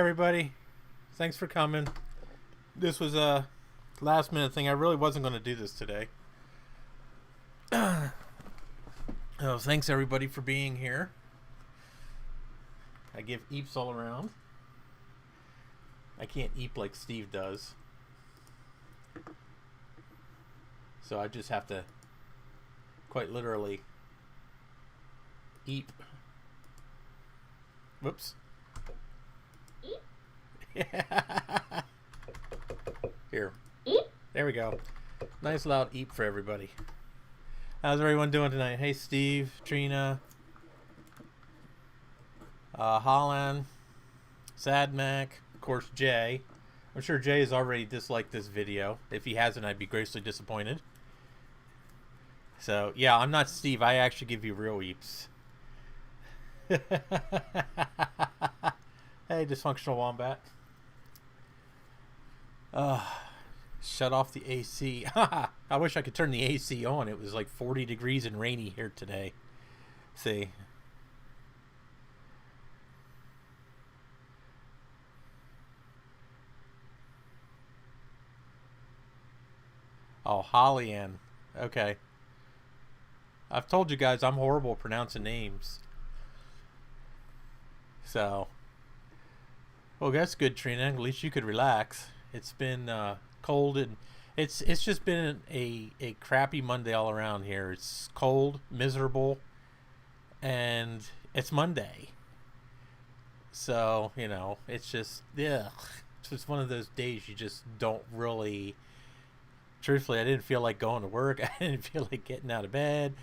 everybody. Thanks for coming. This was a last minute thing. I really wasn't going to do this today. Oh, thanks everybody for being here. I give eeps all around. I can't eep like Steve does. So I just have to quite literally eep. Whoops. Here. There we go. Nice loud eep for everybody. How's everyone doing tonight? Hey Steve, Trina, Holland, Sadmac, of course Jay. I'm sure Jay has already disliked this video. If he hasn't, I'd be greatly disappointed. So yeah, I'm not Steve. I actually give you real eeps. Hey, dysfunctional wombat. Shut off the AC. I wish I could turn the AC on. It was like 40 degrees and rainy here today. See. Oh, Hollyann. Okay. I've told you guys I'm horrible at pronouncing names. So. Well, that's good, Trina. At least you could relax. It's been cold and it's just been a crappy Monday all around here. It's cold, miserable, and it's Monday. So, you know, it's just, ugh. It's just one of those days you just don't really, truthfully, I didn't feel like going to work. I didn't feel like getting out of bed.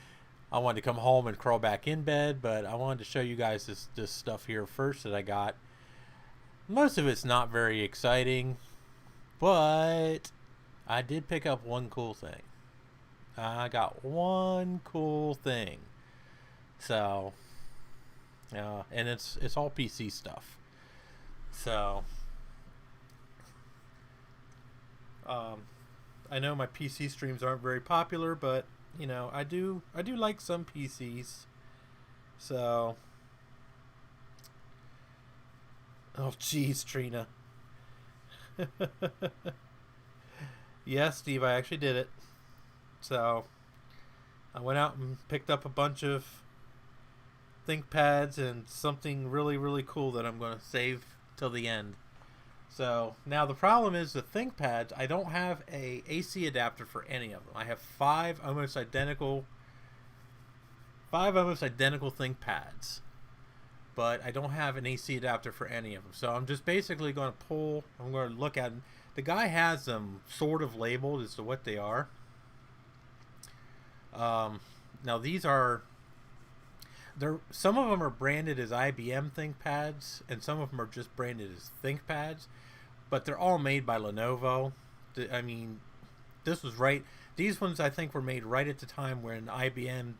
I wanted to come home and crawl back in bed, but I wanted to show you guys this stuff here first that I got. Most of it's not very exciting, but I did pick up one cool thing. I got one cool thing. So, and it's all PC stuff. So, I know my PC streams aren't very popular, but you know, I do like some PCs. So, oh geez, Trina. Yeah, Steve, I actually did it. So, I went out and picked up a bunch of ThinkPads and something really, really cool that I'm going to save till the end. So, now the problem is the ThinkPads, I don't have a AC adapter for any of them. I have five almost identical ThinkPads. But I don't have an AC adapter for any of them. So I'm just basically going to I'm going to look at them. The guy has them sort of labeled as to what they are. Now these are, some of them are branded as IBM ThinkPads, and some of them are just branded as ThinkPads, but they're all made by Lenovo. I mean, this was right, these ones I think were made right at the time when IBM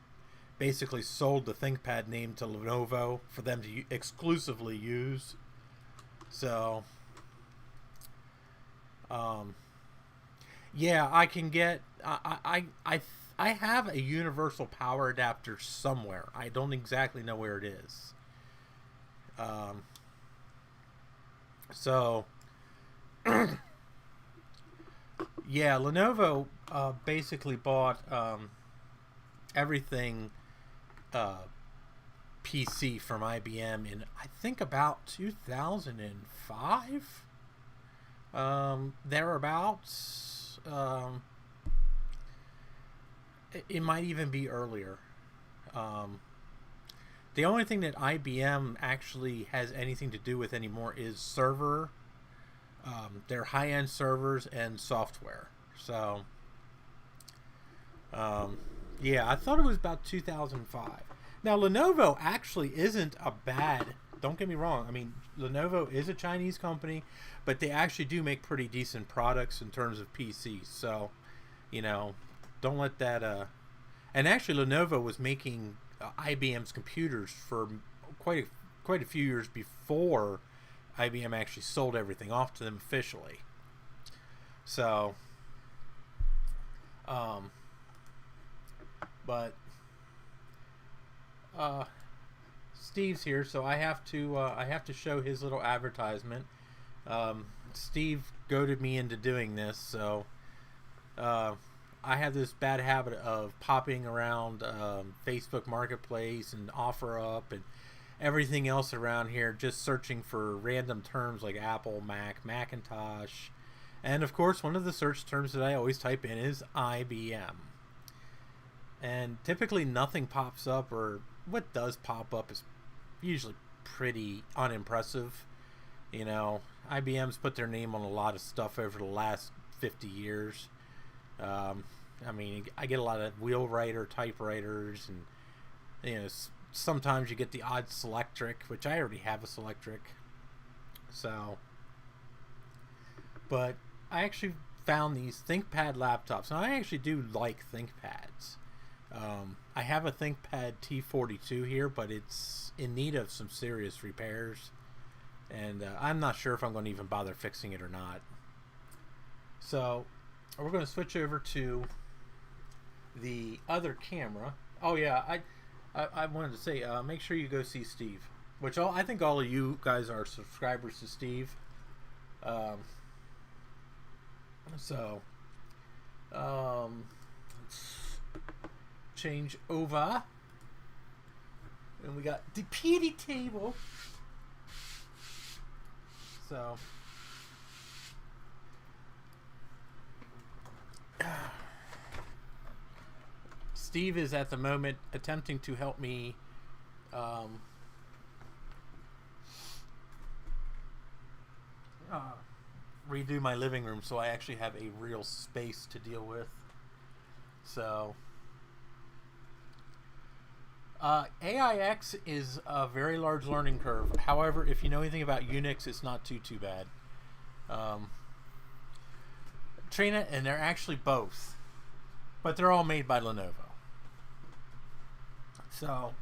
basically sold the ThinkPad name to Lenovo for them to exclusively use. So, yeah, I can get. I have a universal power adapter somewhere. I don't exactly know where it is. So, yeah, Lenovo basically bought everything PC from IBM in I think about 2005, thereabouts. It might even be earlier. The only thing that IBM actually has anything to do with anymore is server, their high-end servers and software. So, yeah, I thought it was about 2005. Now, Lenovo actually isn't a bad, don't get me wrong, I mean, Lenovo is a Chinese company, but they actually do make pretty decent products in terms of PCs. So, you know, don't let that, and actually Lenovo was making IBM's computers for quite a few years before IBM actually sold everything off to them officially. So, Steve's here, so I have to show his little advertisement. Steve goaded me into doing this, so I have this bad habit of popping around Facebook Marketplace and OfferUp and everything else around here, just searching for random terms like Apple, Mac, Macintosh, and of course one of the search terms that I always type in is IBM. And typically nothing pops up, or what does pop up is usually pretty unimpressive. You know, IBM's put their name on a lot of stuff over the last 50 years. I mean, I get a lot of wheelwriter typewriters, and you know, sometimes you get the odd Selectric, which I already have a Selectric. So, but I actually found these ThinkPad laptops, and I actually do like ThinkPads. I have a ThinkPad T42 here, but it's in need of some serious repairs, and I'm not sure if I'm going to even bother fixing it or not. So we're going to switch over to the other camera. Oh yeah, I wanted to say, make sure you go see Steve, which I think all of you guys are subscribers to Steve. Let's change over, and we got the PD table. So Steve is at the moment attempting to help me redo my living room, so I actually have a real space to deal with. So AIX is a very large learning curve. However, if you know anything about Unix, it's not too bad. Trina, and they're actually both, but they're all made by Lenovo. So,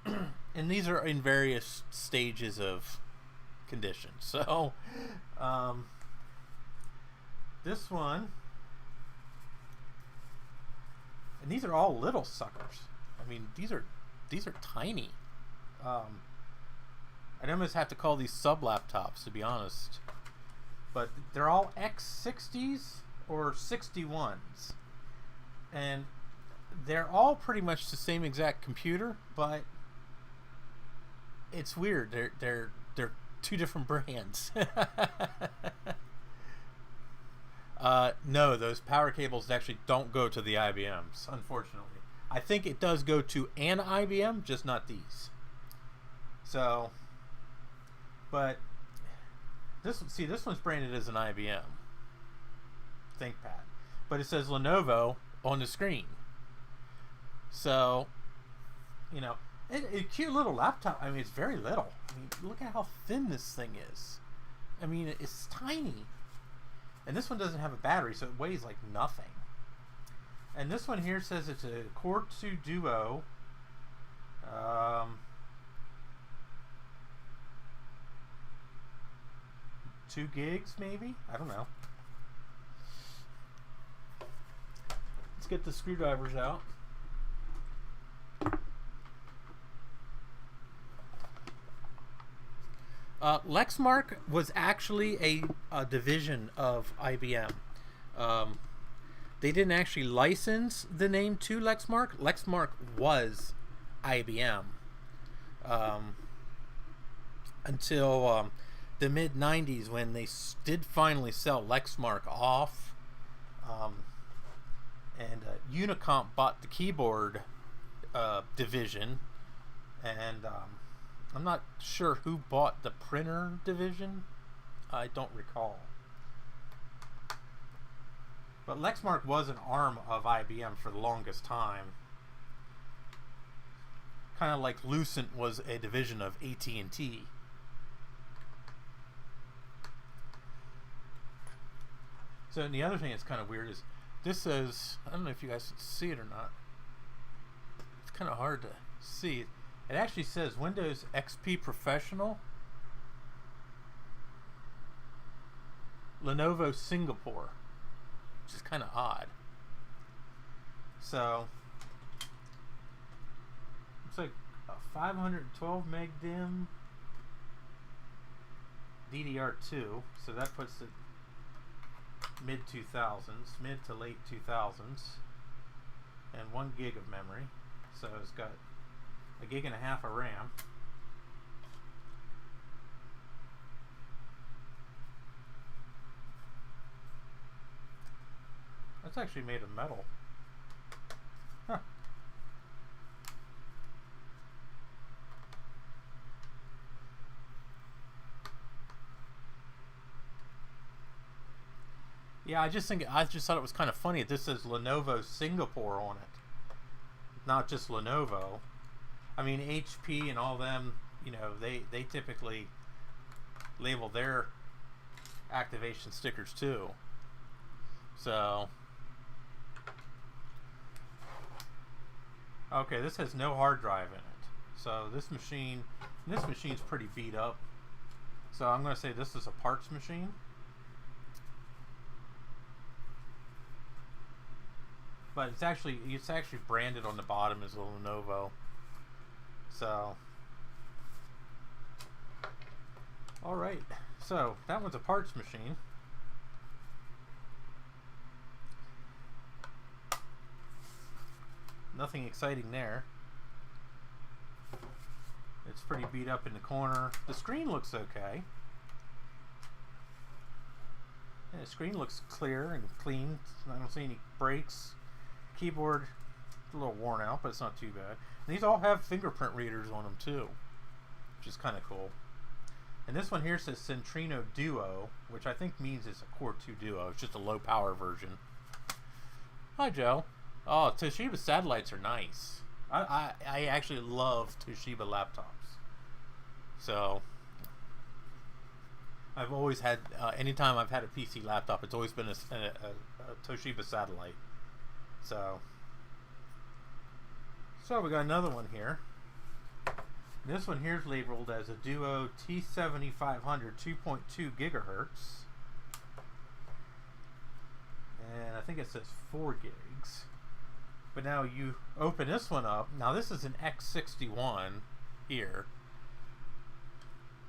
and these are in various stages of condition. So, this one, and these are all little suckers. I mean, these are tiny. I'd almost have to call these sub laptops, to be honest. But they're all X60s or 61s, and they're all pretty much the same exact computer, but it's weird. They're two different brands. No, those power cables actually don't go to the IBMs, unfortunately. I think it does go to an IBM, just not these. So, but this one's branded as an IBM ThinkPad, but it says Lenovo on the screen. So, you know, a cute little laptop. I mean, it's very little. I mean, look at how thin this thing is. I mean, it's tiny. And this one doesn't have a battery, so it weighs like nothing. And this one here says it's a Core 2 Duo. 2 gigs, maybe? I don't know. Let's get the screwdrivers out. Lexmark was actually a division of IBM. They didn't actually license the name to Lexmark. Lexmark was IBM until the mid-90s, when they did finally sell Lexmark off, and Unicomp bought the keyboard division, and I'm not sure who bought the printer division. I don't recall. But Lexmark was an arm of IBM for the longest time. Kind of like Lucent was a division of AT&T. So, and the other thing that's kind of weird is this says, I don't know if you guys can see it or not. It's kind of hard to see. It actually says Windows XP Professional, Lenovo Singapore, which is kind of odd. So, it's like a 512 meg DIMM DDR2, so that puts it mid 2000s, mid to late 2000s, and 1 gig of memory. So it's got a gig and a half of RAM. That's actually made of metal. Huh. Yeah, I just thought it was kind of funny. This says Lenovo Singapore on it, not just Lenovo. I mean, HP and all them, you know, they typically label their activation stickers too. So, okay, this has no hard drive in it. So this machine's pretty beat up. So I'm going to say this is a parts machine. But it's actually branded on the bottom as a Lenovo. So, all right. So that one's a parts machine. Nothing exciting there. It's pretty beat up in the corner. The screen looks okay. Yeah, the screen looks clear and clean. I don't see any breaks. Keyboard a little worn out, but it's not too bad. And these all have fingerprint readers on them too, which is kind of cool. And this one here says Centrino Duo, which I think means it's a Core 2 Duo. It's just a low power version. Hi, Joe. Oh, Toshiba satellites are nice. I actually love Toshiba laptops. So I've always had, anytime I've had a PC laptop, it's always been a Toshiba satellite. So we got another one here. This one here is labeled as a Duo T7500 2.2 gigahertz. And I think it says 4 gigs. But now you open this one up. Now this is an X61 here.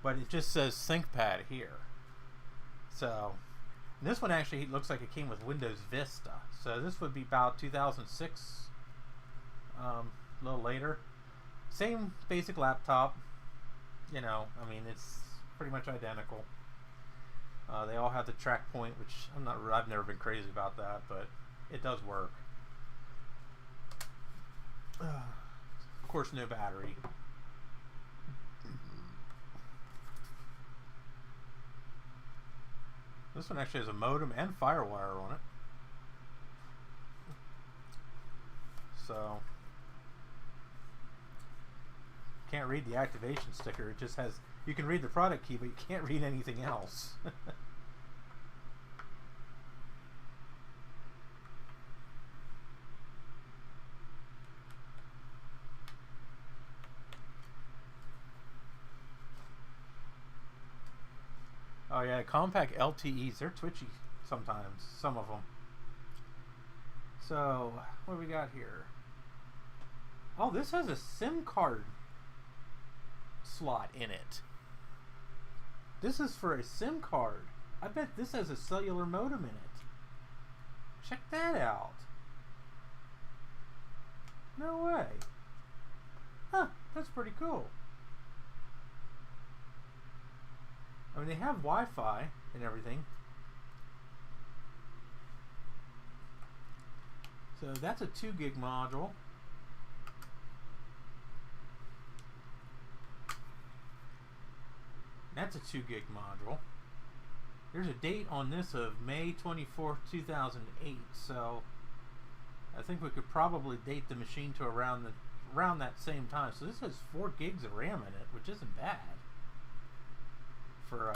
But it just says ThinkPad here. So this one actually looks like it came with Windows Vista. So this would be about 2006, a little later. Same basic laptop. You know, I mean, it's pretty much identical. They all have the track point, which I've never been crazy about that, but it does work. Of course, no battery. This one actually has a modem and FireWire on it. So, can't read the activation sticker. It just has, you can read the product key, but you can't read anything else. Oh yeah, compact LTEs, they're twitchy sometimes, some of them. So, what do we got here? Oh, this has a SIM card slot in it. This is for a SIM card. I bet this has a cellular modem in it. Check that out. No way. Huh, that's pretty cool. I mean, they have Wi-Fi and everything. So that's a 2 gig module. That's a 2 gig module. There's a date on this of May 24th, 2008. So I think we could probably date the machine to around that same time. So this has 4 gigs of RAM in it, which isn't bad for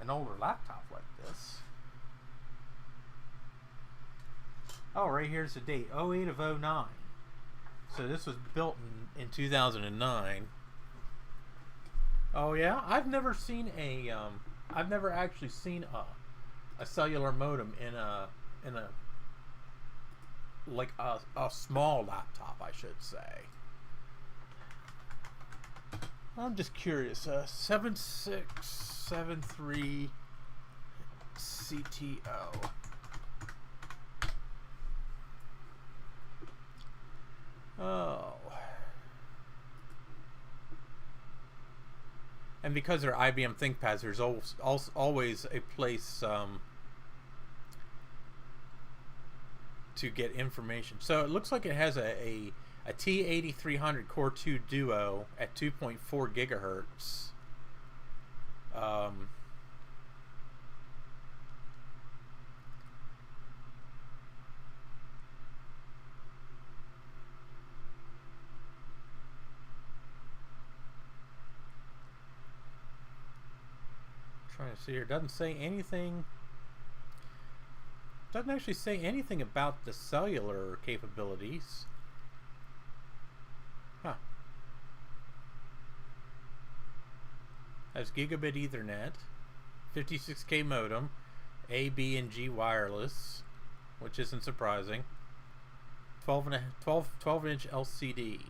an older laptop like this. Oh, right here's the date, 08 of 09. So this was built in 2009. Oh yeah, I've never actually seen a cellular modem in a like a small laptop, I should say. I'm just curious. 7673 CTO. Oh. And because they're IBM ThinkPads, there's always a place to get information. So it looks like it has a T8300 Core 2 Duo at 2.4 gigahertz. Trying to see here. Doesn't say anything. Doesn't actually say anything about the cellular capabilities. Huh. Has gigabit Ethernet, 56K modem, A, B, and G wireless, which isn't surprising. 12-inch LCD.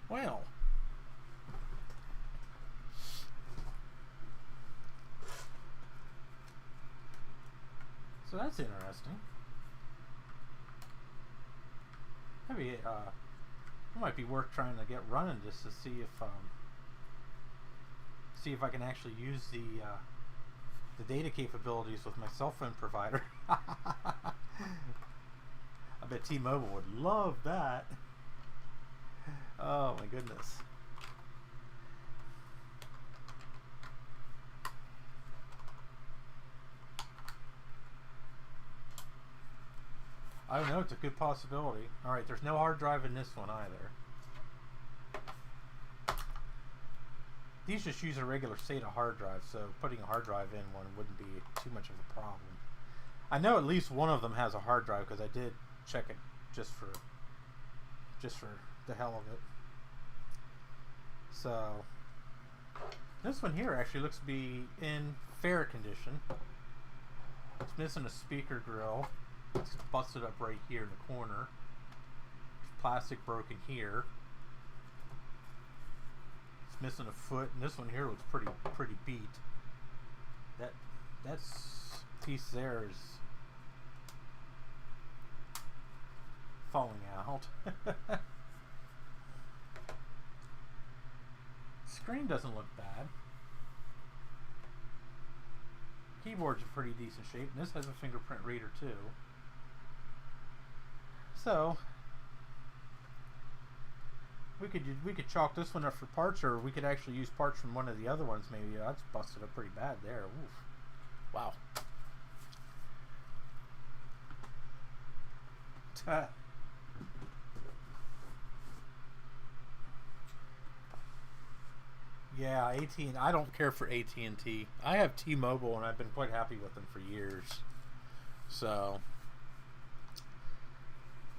Well. So that's interesting. Maybe it might be worth trying to get running just to see if I can actually use the data capabilities with my cell phone provider. I bet T-Mobile would love that. Oh my goodness. I don't know, it's a good possibility. Alright, there's no hard drive in this one either. These just use a regular SATA hard drive, so putting a hard drive in one wouldn't be too much of a problem. I know at least one of them has a hard drive because I did check it just for the hell of it. So this one here actually looks to be in fair condition. It's missing a speaker grill. It's busted up right here in the corner. Plastic broken here. It's missing a foot, and this one here looks pretty beat. That piece there is falling out. Screen doesn't look bad. Keyboard's in pretty decent shape, and this has a fingerprint reader too. So we could chalk this one up for parts, or we could actually use parts from one of the other ones. Maybe that's busted up pretty bad there. Oof. Wow. Yeah, AT&T. I don't care for AT&T. I have T-Mobile, and I've been quite happy with them for years. So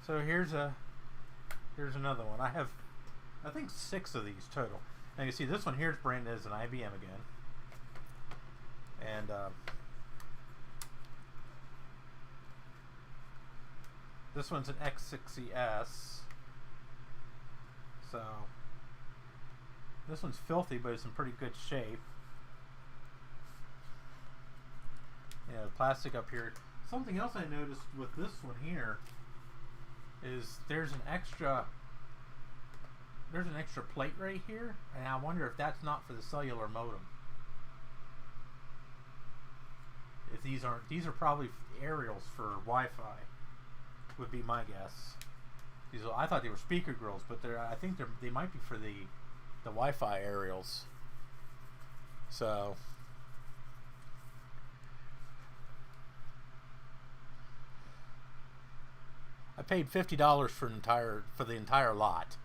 here's another one. I have, I think, 6 of these total. Now you see this one here is branded as an IBM again, and this one's an X60S. So this one's filthy, but it's in pretty good shape. Yeah, plastic up here. Something else I noticed with this one here is there's an extra plate right here, and I wonder if that's not for the cellular modem. If these are probably aerials for Wi-Fi, would be my guess. I thought they were speaker grills, but I think they might be for the Wi-Fi aerials. So I paid $50 for the entire lot,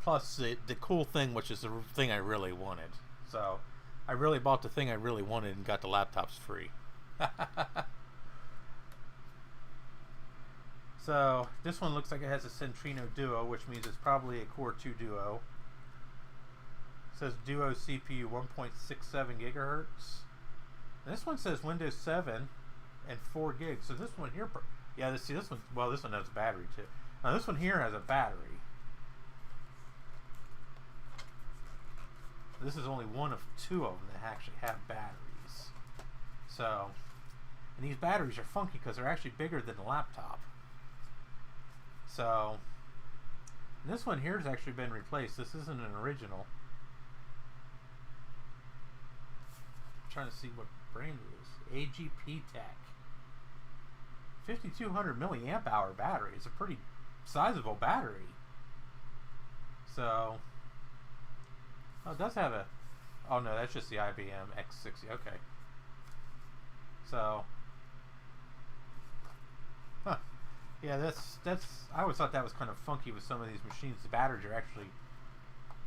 plus the cool thing, which is the thing I really wanted. So I really bought the thing I really wanted and got the laptops free. So this one looks like it has a Centrino Duo, which means it's probably a Core 2 Duo. It says Duo CPU 1.67 gigahertz. And this one says Windows 7 and 4 gigs. So this one here, yeah, this one. Well, this one has a battery too. Now this one here has a battery. This is only one of two of them that actually have batteries. So, and these batteries are funky because they're actually bigger than the laptop. So, this one here has actually been replaced. This isn't an original. I'm trying to see what brand it is. AGP Tech. 5200 milliamp hour battery. It's a pretty sizable battery. So, oh, it does have a, oh no, that's just the IBM X60. Okay. So, huh. Yeah, that's, I always thought that was kind of funky with some of these machines. The batteries are actually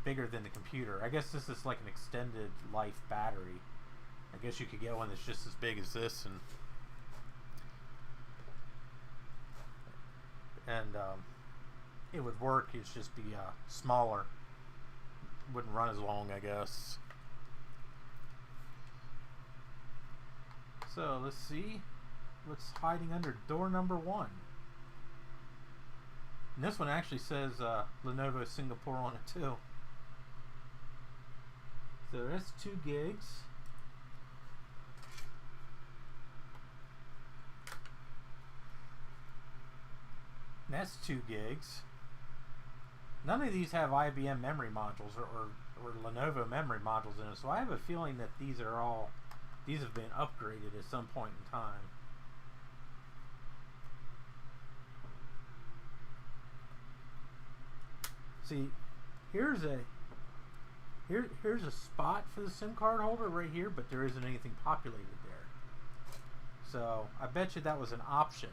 bigger than the computer. I guess this is like an extended life battery. I guess you could get one that's just as big as this, and it would work. It's just be smaller. Wouldn't run as long, I guess. So let's see what's hiding under door number 1. And this one actually says Lenovo Singapore on it too. So that's 2 gigs. And that's 2 gigs. None of these have IBM memory modules or Lenovo memory modules in it, so I have a feeling that these have been upgraded at some point in time. See, here's a spot for the SIM card holder right here, but there isn't anything populated there. So I bet you that was an option.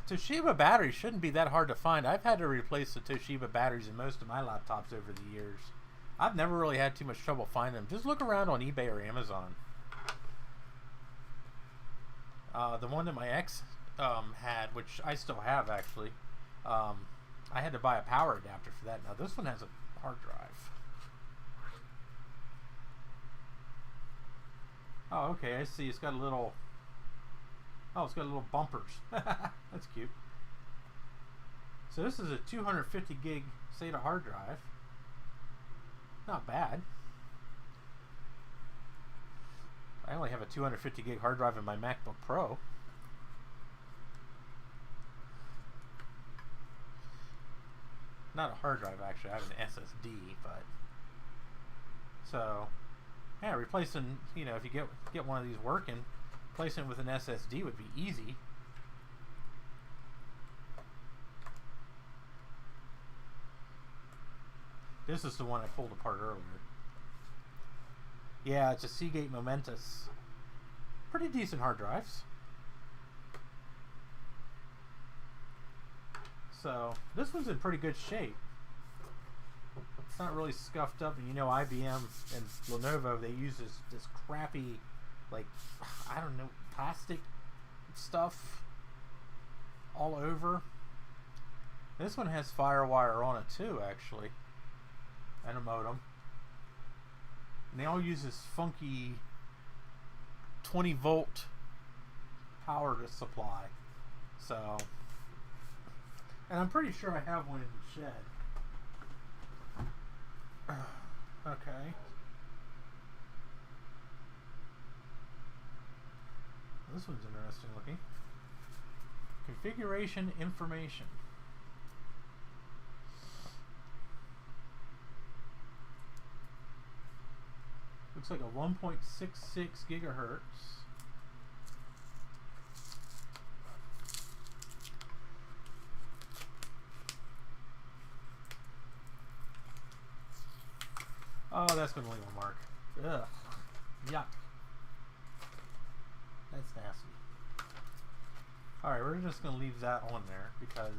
Toshiba batteries shouldn't be that hard to find. I've had to replace the Toshiba batteries in most of my laptops over the years. I've never really had too much trouble finding them. Just look around on eBay or Amazon. The one that my ex had, which I still have actually, I had to buy a power adapter for that. Now this one has a hard drive. Oh, okay, I see. It's got a little... Oh, it's got little bumpers. That's cute. So this is a 250 gig SATA hard drive. Not bad. I only have a 250 gig hard drive in my MacBook Pro. Not a hard drive actually, I have an SSD, but so yeah, replacing, you know, if you get one of these working, replacing it with an SSD would be easy. This is the one I pulled apart earlier. Yeah, it's a Seagate Momentus. Pretty decent hard drives. So this one's in pretty good shape. It's not really scuffed up, and you know IBM and Lenovo, they use this crappy, like, I don't know, plastic stuff all over. This one has FireWire on it too, actually, and a modem. And they all use this funky 20 volt power to supply. So, and I'm pretty sure I have one in the shed. Okay. This one's interesting looking. Configuration information. Looks like a 1.66 gigahertz. Oh, that's been a legal mark. Ugh. Yuck. That's nasty. Alright, we're just going to leave that on there because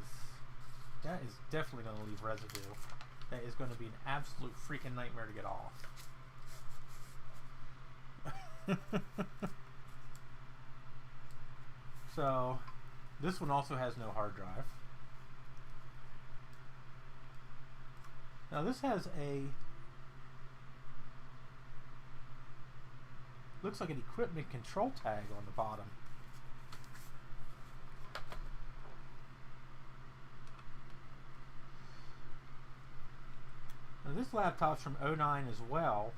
that is definitely going to leave residue. That is going to be an absolute freaking nightmare to get off. So, this one also has no hard drive. Now this has a Looks like an equipment control tag on the bottom. Now this laptop's from 09 as well.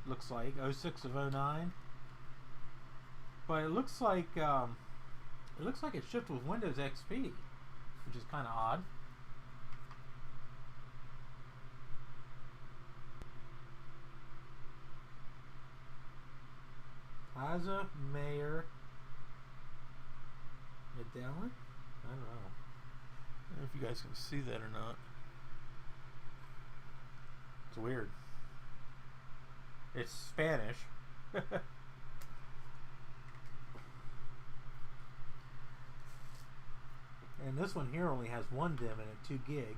Looks like 06 of 09. But it looks like it shipped with Windows XP, which is kind of odd. Plaza Mayor Medellin? I don't know. I don't know if you guys can see that or not. It's weird. It's Spanish. And this one here only has 1 DIMM in it, 2 gig.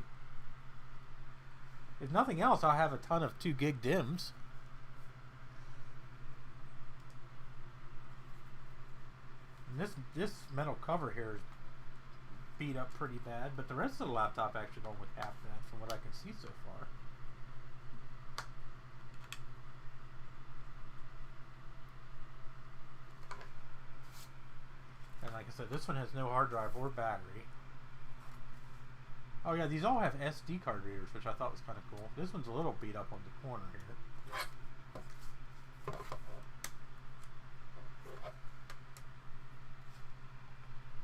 If nothing else, I'll have a ton of 2 gig DIMMs. And this metal cover here is beat up pretty bad, but the rest of the laptop actually don't look half bad from what I can see so far. And like I said, this one has no hard drive or battery. Oh yeah, these all have SD card readers, which I thought was kind of cool. This one's a little beat up on the corner here.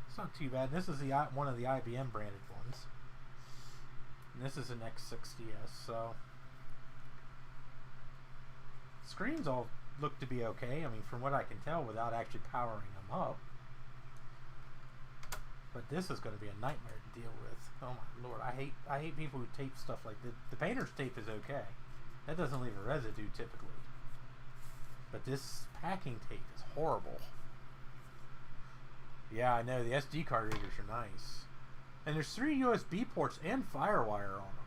It's not too bad. This is the one of the IBM branded ones. And this is an X60S, so screens all look to be okay. I mean, from what I can tell without actually powering them up. But this is going to be a nightmare to deal with. Oh my lord, I hate people who tape stuff like this. The painter's tape is okay. That doesn't leave a residue typically. But this packing tape is horrible. Yeah, I know, the SD card readers are nice. And there's 3 USB ports and FireWire on them.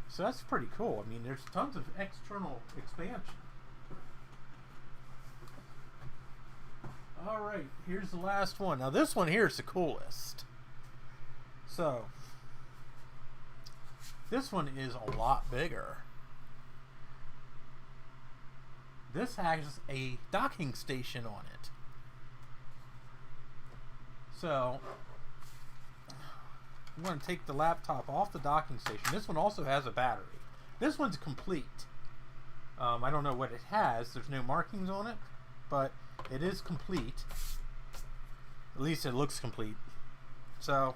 So that's pretty cool. I mean, there's tons of external expansion. Alright, here's the last one. Now this one here is the coolest. So, this one is a lot bigger. This has a docking station on it. So, I'm going to take the laptop off the docking station. This one also has a battery. This one's complete. I don't know what it has. There's no markings on it, but it is complete. At least it looks complete. So,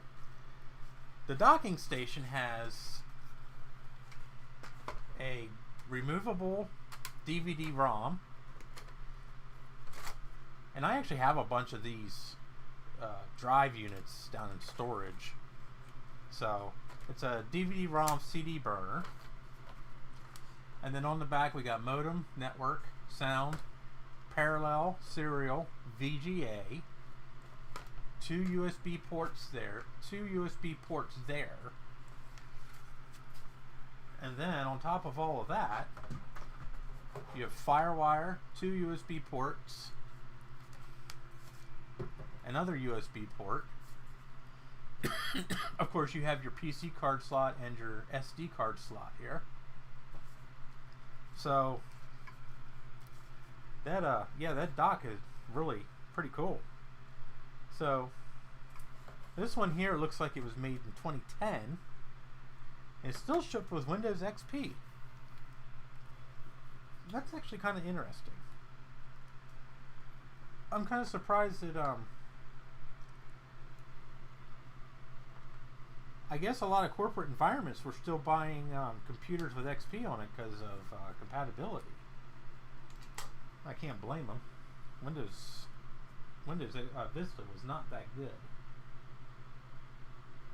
the docking station has a removable DVD-ROM. And I actually have a bunch of these drive units down in storage. So, it's a DVD-ROM CD burner. And then on the back we got modem, network, sound, parallel, serial, VGA, 2 USB ports there, 2 USB ports there. And then on top of all of that, you have FireWire, 2 USB ports, another USB port. Of course, you have your PC card slot and your SD card slot here. So that yeah, that dock is really pretty cool. So this one here looks like it was made in 2010 and it's still shipped with Windows XP. That's actually kind of interesting. I'm kind of surprised that I guess a lot of corporate environments were still buying computers with XP on it because of compatibility. I can't blame them. Windows Vista was not that good.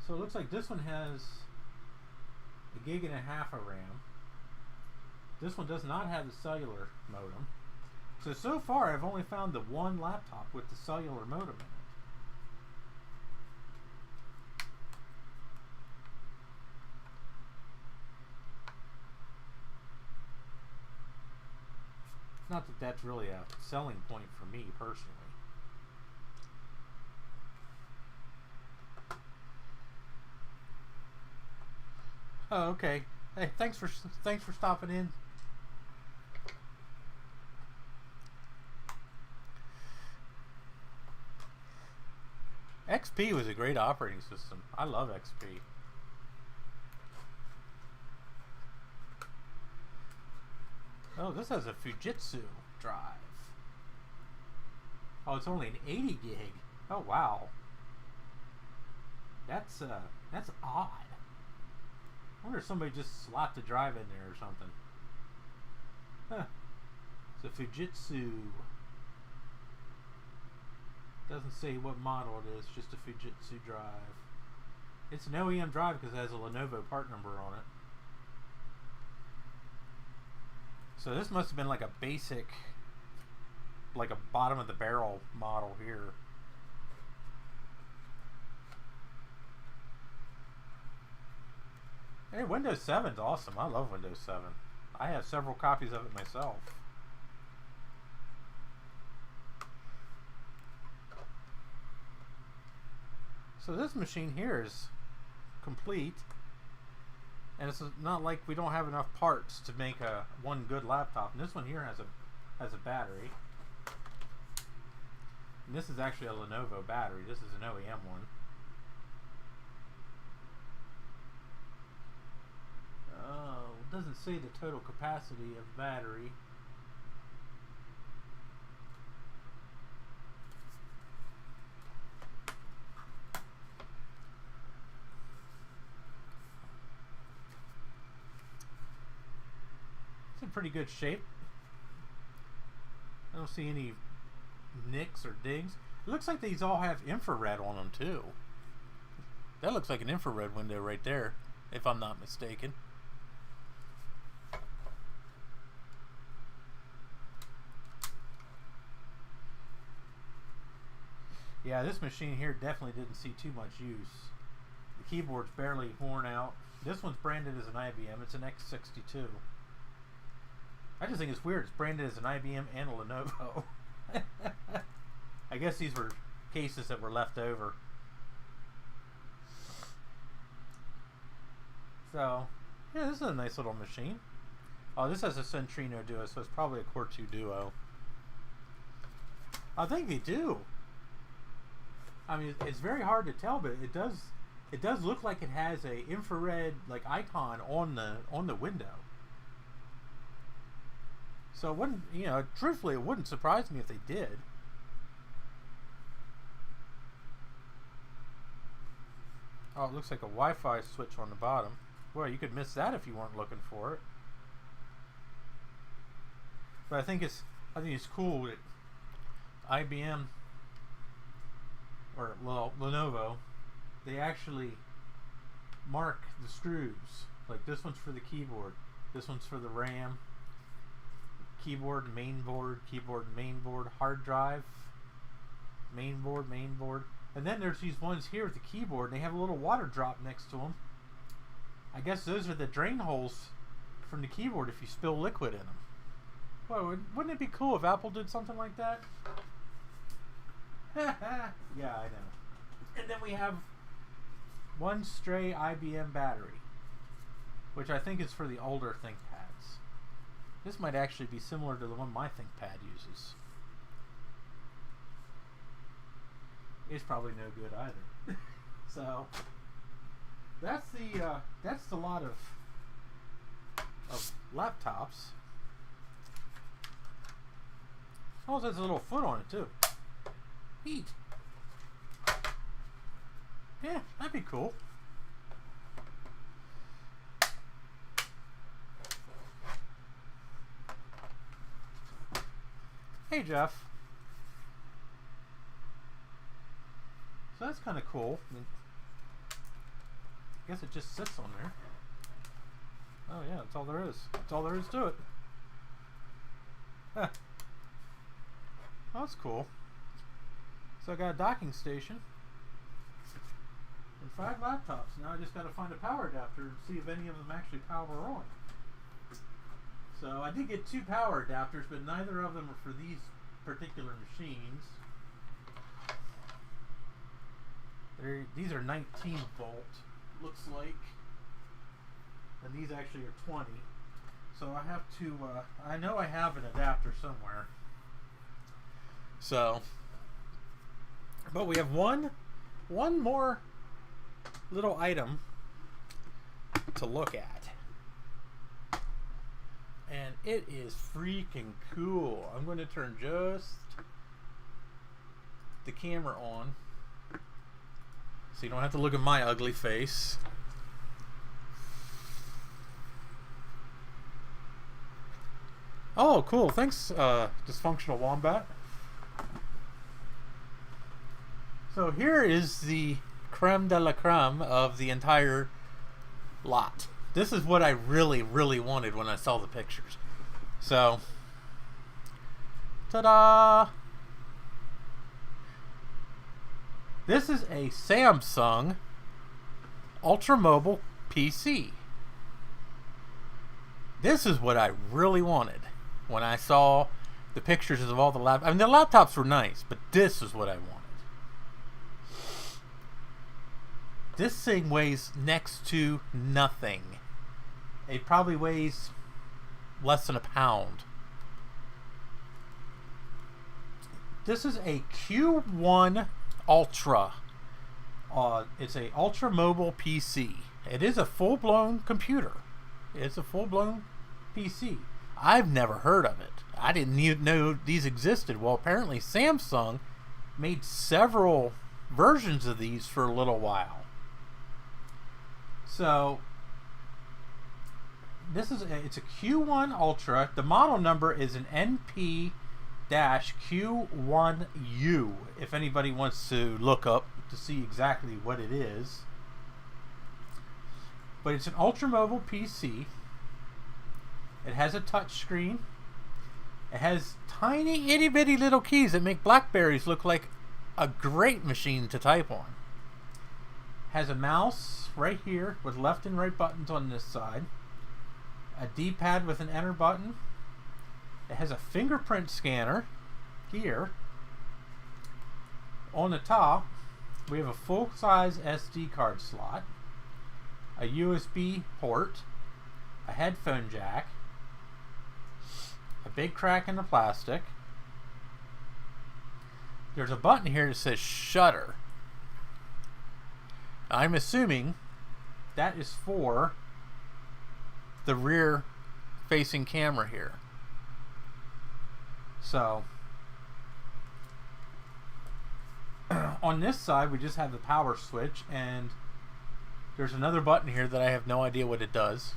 So it looks like this one has 1.5 gig of RAM. This one does not have the cellular modem. So far I've only found the one laptop with the cellular modem in it. Not that that's really a selling point for me personally. Oh, okay. Hey, thanks for stopping in. XP was a great operating system. I love XP. Oh, this has a Fujitsu drive. Oh, it's only an 80 gig. Oh, wow. That's odd. I wonder if somebody just slapped a drive in there or something. Huh. It's a Fujitsu. Doesn't say what model it is, just a Fujitsu drive. It's an OEM drive because it has a Lenovo part number on it. So this must have been like a basic, like a bottom of the barrel model here. Hey, Windows 7's awesome. I love Windows 7. I have several copies of it myself. So this machine here is complete, and it's not like we don't have enough parts to make one good laptop. And this one here has a battery. And this is actually a Lenovo battery. This is an OEM one. Oh, it doesn't say the total capacity of the battery. It's in pretty good shape. I don't see any nicks or dings. It looks like these all have infrared on them too. That looks like an infrared window right there, if I'm not mistaken. Yeah, this machine here definitely didn't see too much use. The keyboard's barely worn out. This one's branded as an IBM. It's an X62. I just think it's weird. It's branded as an IBM and a Lenovo. I guess these were cases that were left over. So, yeah, this is a nice little machine. Oh, this has a Centrino Duo, so it's probably a Core 2 Duo. I think they do. I mean, it's very hard to tell, but it does look like it has a infrared like icon on the window. So it wouldn't, you know, truthfully, it wouldn't surprise me if they did. Oh, it looks like a Wi-Fi switch on the bottom. Well, you could miss that if you weren't looking for it. But I think it's cool that IBM or Lenovo, they actually mark the screws. Like this one's for the keyboard, this one's for the RAM, keyboard, mainboard, keyboard, mainboard, hard drive, mainboard, mainboard. And then there's these ones here with the keyboard, and they have a little water drop next to them. I guess those are the drain holes from the keyboard if you spill liquid in them. Well, wouldn't it be cool if Apple did something like that? Yeah, I know. And then we have one stray IBM battery, which I think is for the older ThinkPads. This might actually be similar to the one my ThinkPad uses. It's probably no good either. So that's the lot of laptops. Oh, there's a little foot on it too. Neat. Yeah, that'd be cool. Hey, Jeff. So that's kind of cool. I guess it just sits on there. Oh yeah, that's all there is. That's all there is to it. Huh. Oh, that's cool. So I got a docking station and 5 laptops. Now I just got to find a power adapter and see if any of them actually power on. So I did get 2 power adapters, but neither of them are for these particular machines. These are 19 volt, looks like, and these actually are 20. So I have to, I know I have an adapter somewhere. So, but we have one one more little item to look at. And it is freaking cool. I'm going to turn just the camera on so you don't have to look at my ugly face. Oh, cool. Thanks, Dysfunctional Wombat. So here is the creme de la creme of the entire lot. This is what I really, really wanted when I saw the pictures. So, ta-da! This is a Samsung Ultramobile Pc. This is what I really wanted when I saw the pictures of all the laptops. I mean, the laptops were nice, but this is what I wanted. This thing weighs next to nothing. It probably weighs less than a pound. This is a Q1 Ultra. It's a Ultramobile PC. It is a full-blown computer. It's a full-blown PC. I've never heard of it. I didn't even know these existed. Well, apparently Samsung made several versions of these for a little while. So it's a Q1 Ultra. The model number is an NP-Q1U. If anybody wants to look up to see exactly what it is. But it's an Ultramobile PC. It has a touch screen. It has tiny itty bitty little keys that make Blackberries look like a great machine to type on. Has a mouse right here with left and right buttons on this side. A D-pad with an enter button. It has a fingerprint scanner here. On the top, we have a full-size SD card slot, a USB port, a headphone jack, a big crack in the plastic. There's a button here that says shutter. I'm assuming that is for the rear facing camera here. So on this side we just have the power switch, and there's another button here that I have no idea what it does.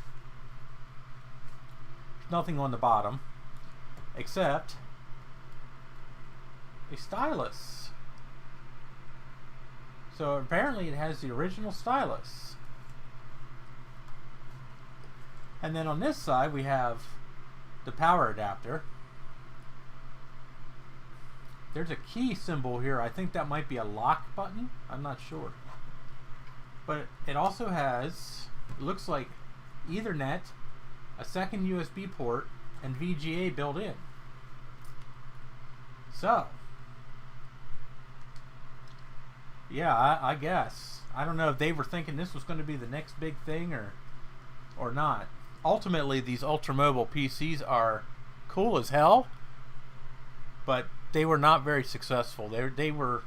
There's nothing on the bottom except a stylus. So apparently it has the original stylus. And then on this side we have the power adapter. There's a key symbol here. I think that might be a lock button. I'm not sure. But it also has, it looks like Ethernet, a second USB port, and VGA built in. So, yeah, I guess. I don't know if they were thinking this was going to be the next big thing or not. Ultimately, these Ultramobile PCs are cool as hell, but they were not very successful. They were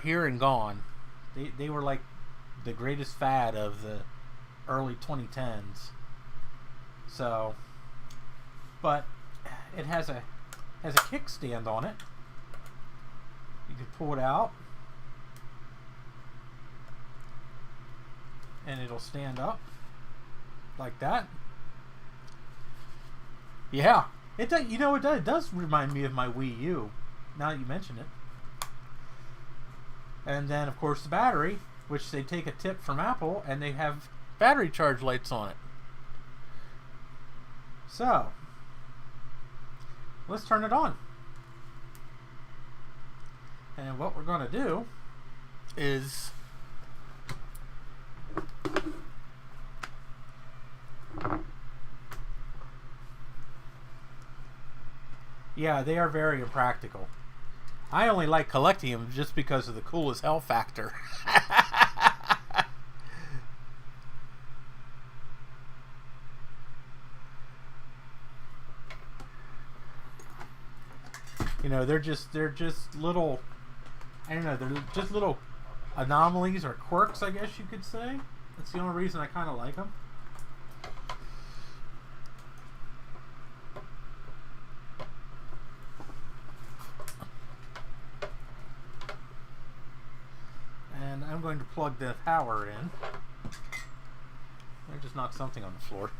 here and gone. They were like the greatest fad of the early 2010s. So, but it has a kickstand on it. You can pull it out, and it'll stand up like that. Yeah, it does. You know, it does remind me of my Wii U. Now that you mention it. And then, of course, the battery, which they take a tip from Apple, and they have battery charge lights on it. So, let's turn it on. And what we're going to do is yeah, they are very impractical. I only like collecting them just because of the cool as hell factor. You know, they're just little I don't know, they're just little anomalies or quirks, I guess you could say. That's the only reason I kind of like them. And I'm going to plug the power in. I just knocked something on the floor.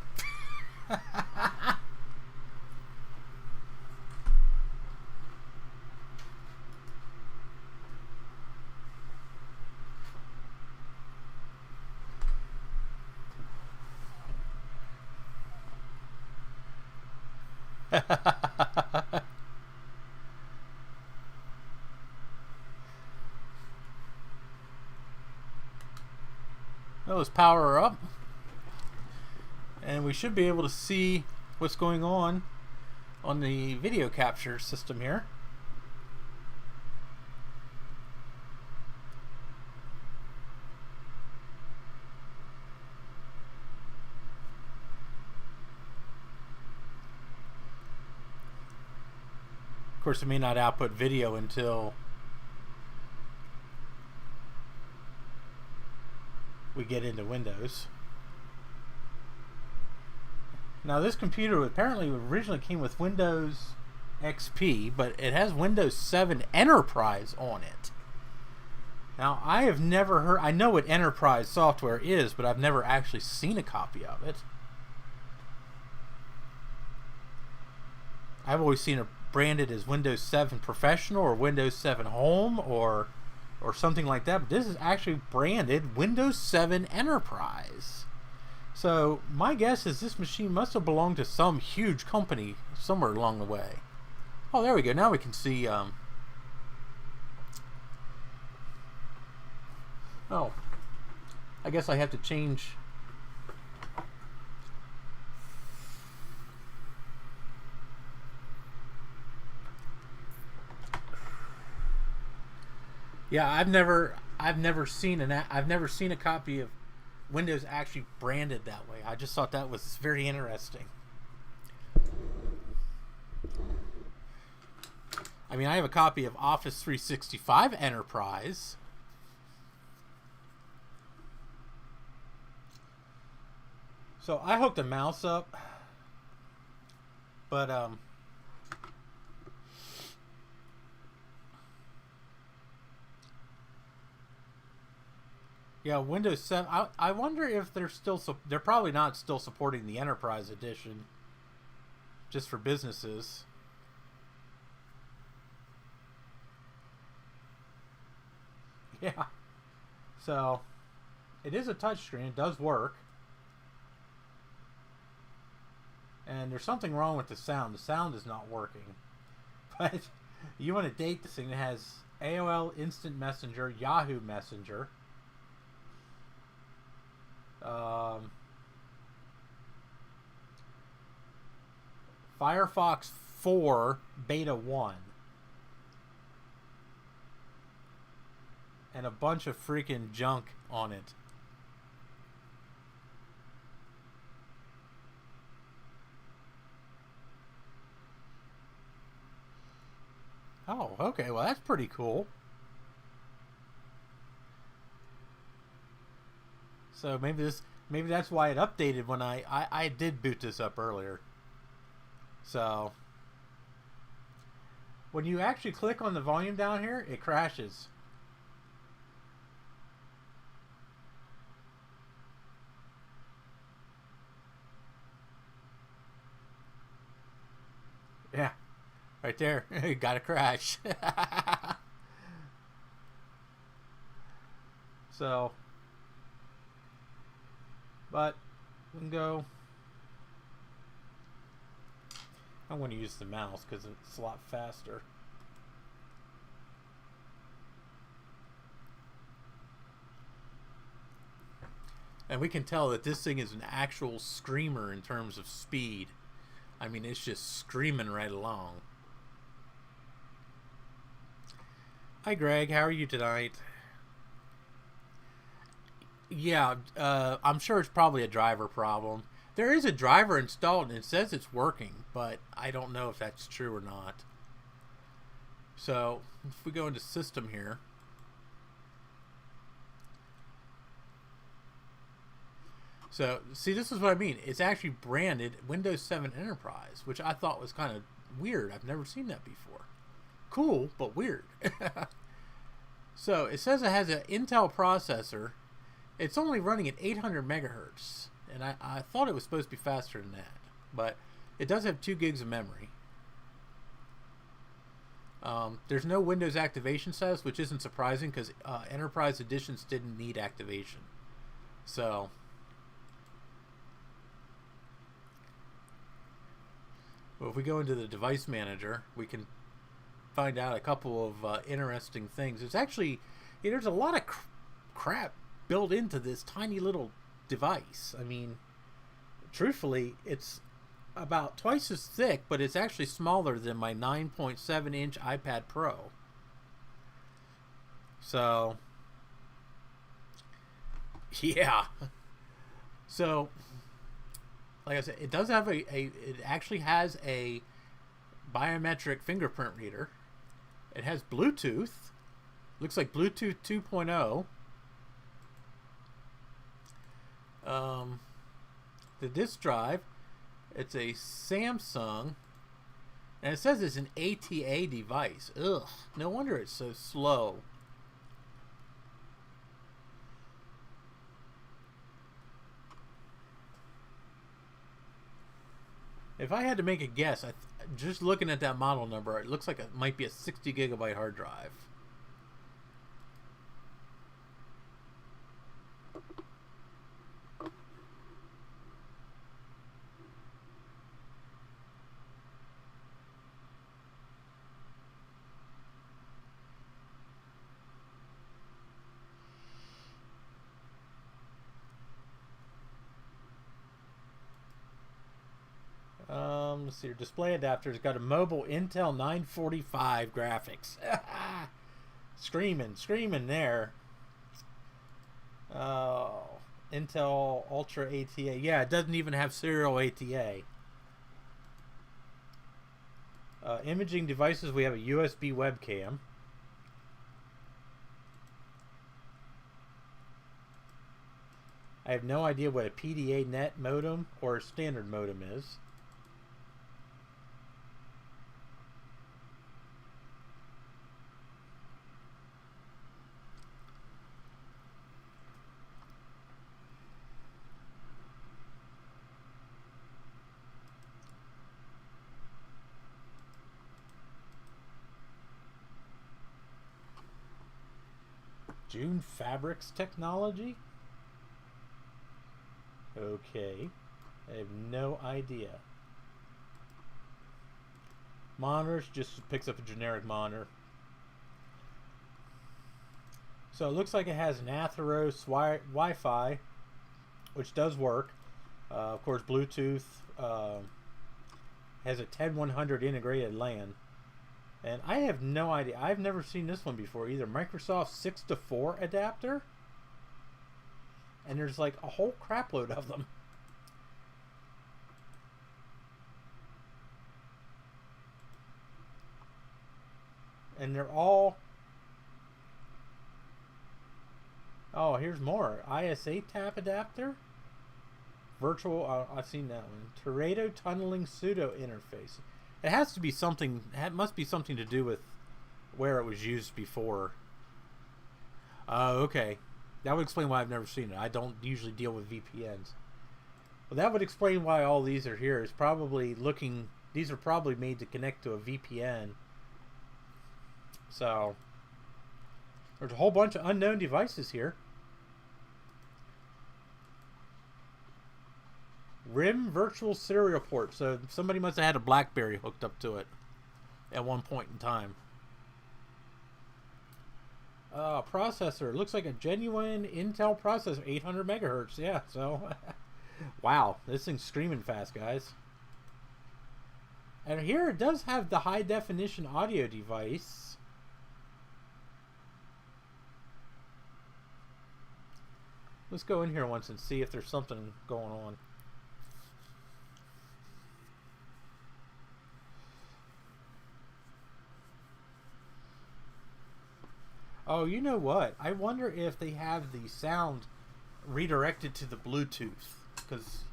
Let's power her up, and we should be able to see what's going on the video capture system here. Of course, it may not output video until we get into Windows. Now, this computer apparently originally came with Windows XP, but it has Windows 7 Enterprise on it. Now, I have never heard, I know what Enterprise software is, but I've never actually seen a copy of it. I've always seen it branded as Windows 7 Professional or Windows 7 Home or something like that, but this is actually branded Windows 7 Enterprise. So my guess is this machine must have belonged to some huge company somewhere along the way. Oh, there we go. Now we can see. Oh, I guess I have to change. Yeah, I've never seen a copy of Windows actually branded that way. I just thought that was very interesting. I mean, I have a copy of Office 365 Enterprise. So I hooked a mouse up, but yeah, Windows 7. I wonder if they're still. They're probably not still supporting the Enterprise Edition, just for businesses. Yeah. So, it is a touchscreen. It does work. And there's something wrong with the sound. The sound is not working. But you want to date this thing that has AOL Instant Messenger, Yahoo Messenger. Firefox 4 Beta 1 and a bunch of freaking junk on it. Oh, okay. Well, that's pretty cool. So maybe that's why it updated when I did boot this up earlier. So when you actually click on the volume down here, it crashes. Yeah, right there. It got a crash. So, but we can go. I'm going to use the mouse because it's a lot faster. And we can tell that this thing is an actual screamer in terms of speed. I mean, it's just screaming right along. Hi, Greg. How are you tonight? Yeah, I'm sure it's probably a driver problem. There is a driver installed and it says it's working, but I don't know if that's true or not. So, if we go into system here, So, see, this is what I mean. It's actually branded Windows 7 Enterprise, which I thought was kind of weird. I've never seen that before. Cool, but weird. So, it says it has an Intel processor. It's only running at 800 megahertz. And I thought it was supposed to be faster than that. But it does have 2 gigs of memory. There's no Windows activation status, which isn't surprising because Enterprise editions didn't need activation. So... well, if we go into the device manager, we can find out a couple of interesting things. There's actually, there's a lot of crap built into this tiny little device. I mean, truthfully, it's about twice as thick, but it's actually smaller than my 9.7-inch iPad Pro. So, yeah. So... like I said, it does have it actually has a biometric fingerprint reader. It has Bluetooth. Looks like Bluetooth 2.0. The disk drive, it's a Samsung. And it says it's an ATA device. Ugh, no wonder it's so slow. If I had to make a guess, just looking at that model number, it looks like it might be a 60 gigabyte hard drive. Let's see, your display adapter's got a mobile Intel 945 graphics. Screaming there. Oh, Intel Ultra ATA. Yeah, it doesn't even have serial ATA. Imaging devices, we have a USB webcam. I have no idea what a PDA net modem or a standard modem is. June Fabrics technology? Okay. I have no idea. Monitors, just picks up a generic monitor. So it looks like it has an Atheros Wi-Fi, which does work. Of course, Bluetooth. Has a 10100 integrated LAN. And I have no idea. I've never seen this one before either. Microsoft 6-to-4 adapter. And there's like a whole crapload of them. And they're all... oh, here's more. ISA tap adapter. Virtual... I've seen that one. Teredo tunneling pseudo interface. It has to be something... it must be something to do with where it was used before. Oh, okay. That would explain why I've never seen it. I don't usually deal with VPNs. Well, that would explain why all these are here. Is probably looking... these are probably made to connect to a VPN. So... there's a whole bunch of unknown devices here. RIM virtual serial port. So somebody must have had a BlackBerry hooked up to it at one point in time. Processor. Looks like a genuine Intel processor. 800 megahertz. Yeah, so... wow. This thing's screaming fast, guys. And here it does have the high definition audio device. Let's go in here once and see if there's something going on. Oh, you know what? I wonder if they have the sound redirected to the Bluetooth. because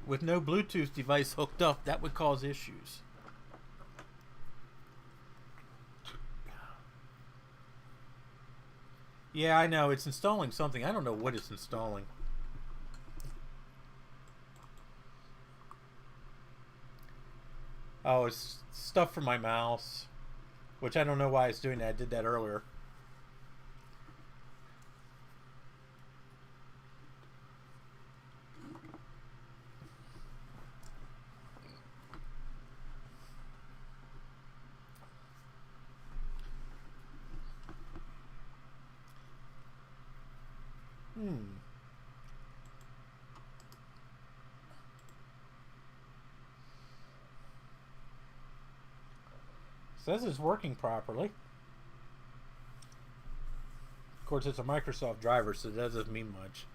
with no Bluetooth device hooked up, that would cause issues. Yeah, I know. It's installing something. I don't know what it's installing. Oh, it's stuff for my mouse, which I don't know why it's doing that. I did that earlier. Says it's working properly. Of course, it's a Microsoft driver, so that doesn't mean much.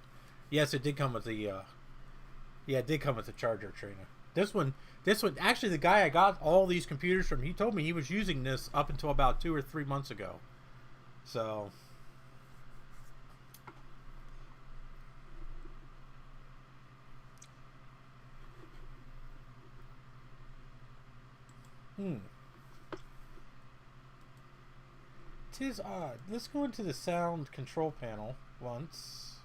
Yes, it did come with the. Yeah, it did come with the charger, Trina. This one. Actually, the guy I got all these computers from, he told me he was using this up until about 2 or 3 months ago. So. Tis odd. Let's go into the sound control panel once.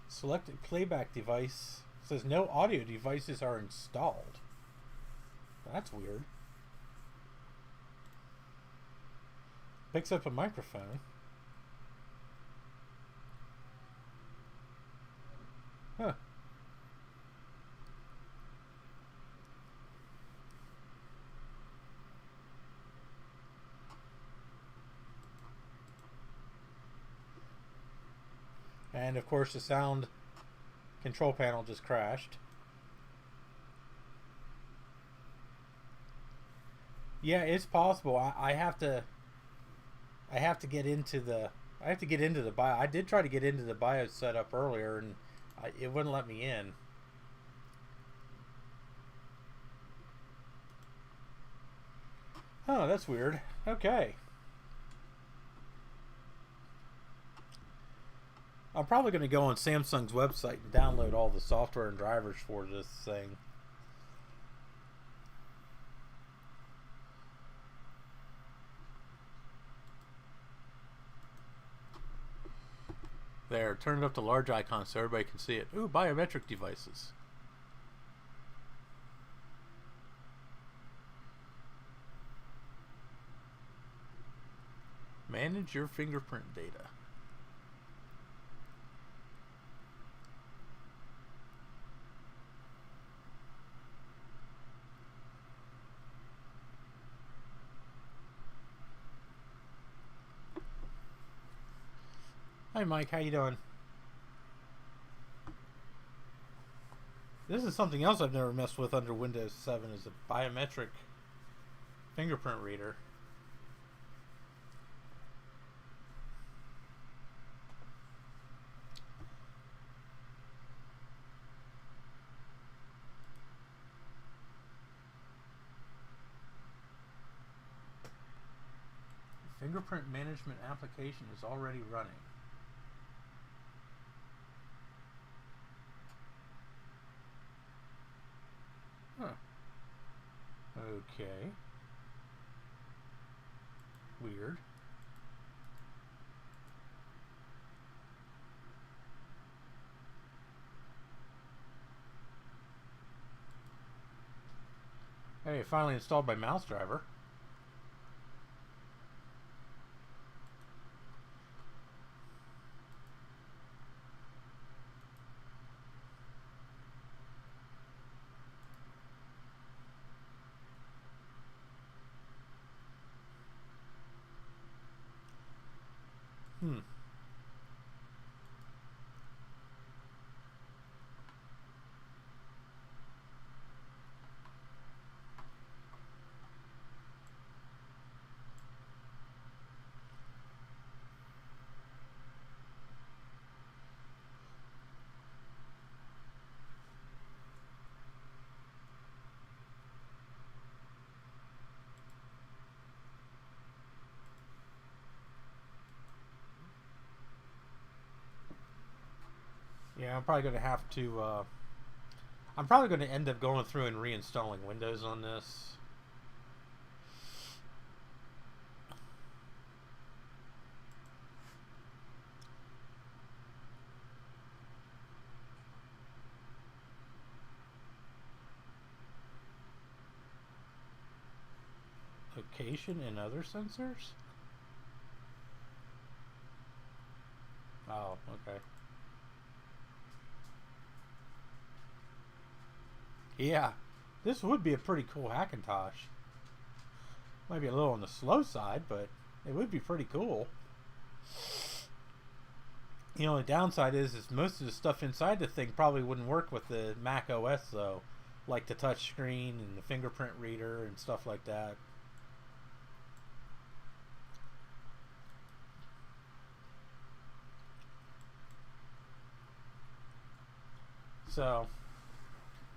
Selected playback device. It says no audio devices are installed. That's weird. Picks up a microphone. Huh. And of course the sound control panel just crashed. Yeah, it's possible. I have to get into the BIOS. I did try to get into the BIOS setup earlier, and it wouldn't let me in. Oh, that's weird. Okay. I'm probably going to go on Samsung's website and download all the software and drivers for this thing. There, turn it up to large icon so everybody can see it. Ooh, biometric devices. Manage your fingerprint data. Hi Mike, how you doing? This is something else I've never messed with under Windows 7 is a biometric fingerprint reader. The fingerprint management application is already running. Huh. Okay. Weird. Hey, finally installed my mouse driver. I'm probably going to have to. I'm probably going to end up going through and reinstalling Windows on this. Location and other sensors? Oh, okay. Yeah, this would be a pretty cool Hackintosh. Might be a little on the slow side, but it would be pretty cool. You know, the downside is most of the stuff inside the thing probably wouldn't work with the Mac OS, though. Like the touch screen and the fingerprint reader and stuff like that.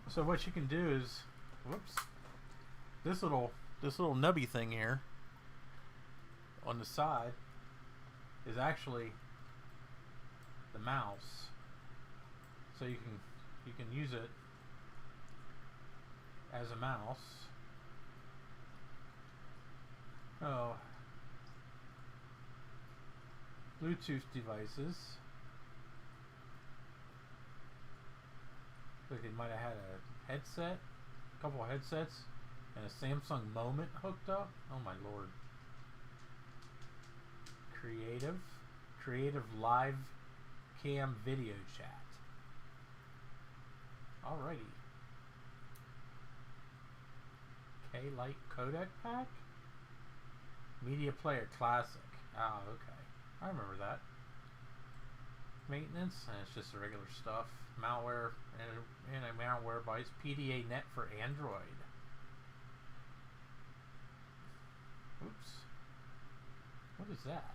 So what you can do is, whoops, this little nubby thing here on the side is actually the mouse. So you can use it as a mouse. Oh, Bluetooth devices. Like they might have had a headset, a couple of headsets, and a Samsung Moment hooked up. Oh my lord. Creative live cam video chat. Alrighty. K-Lite codec pack? Media player classic. Ah, okay. I remember that. Maintenance, and it's just the regular stuff. Malware and a malware bytes. PDA net for Android. Oops. What is that?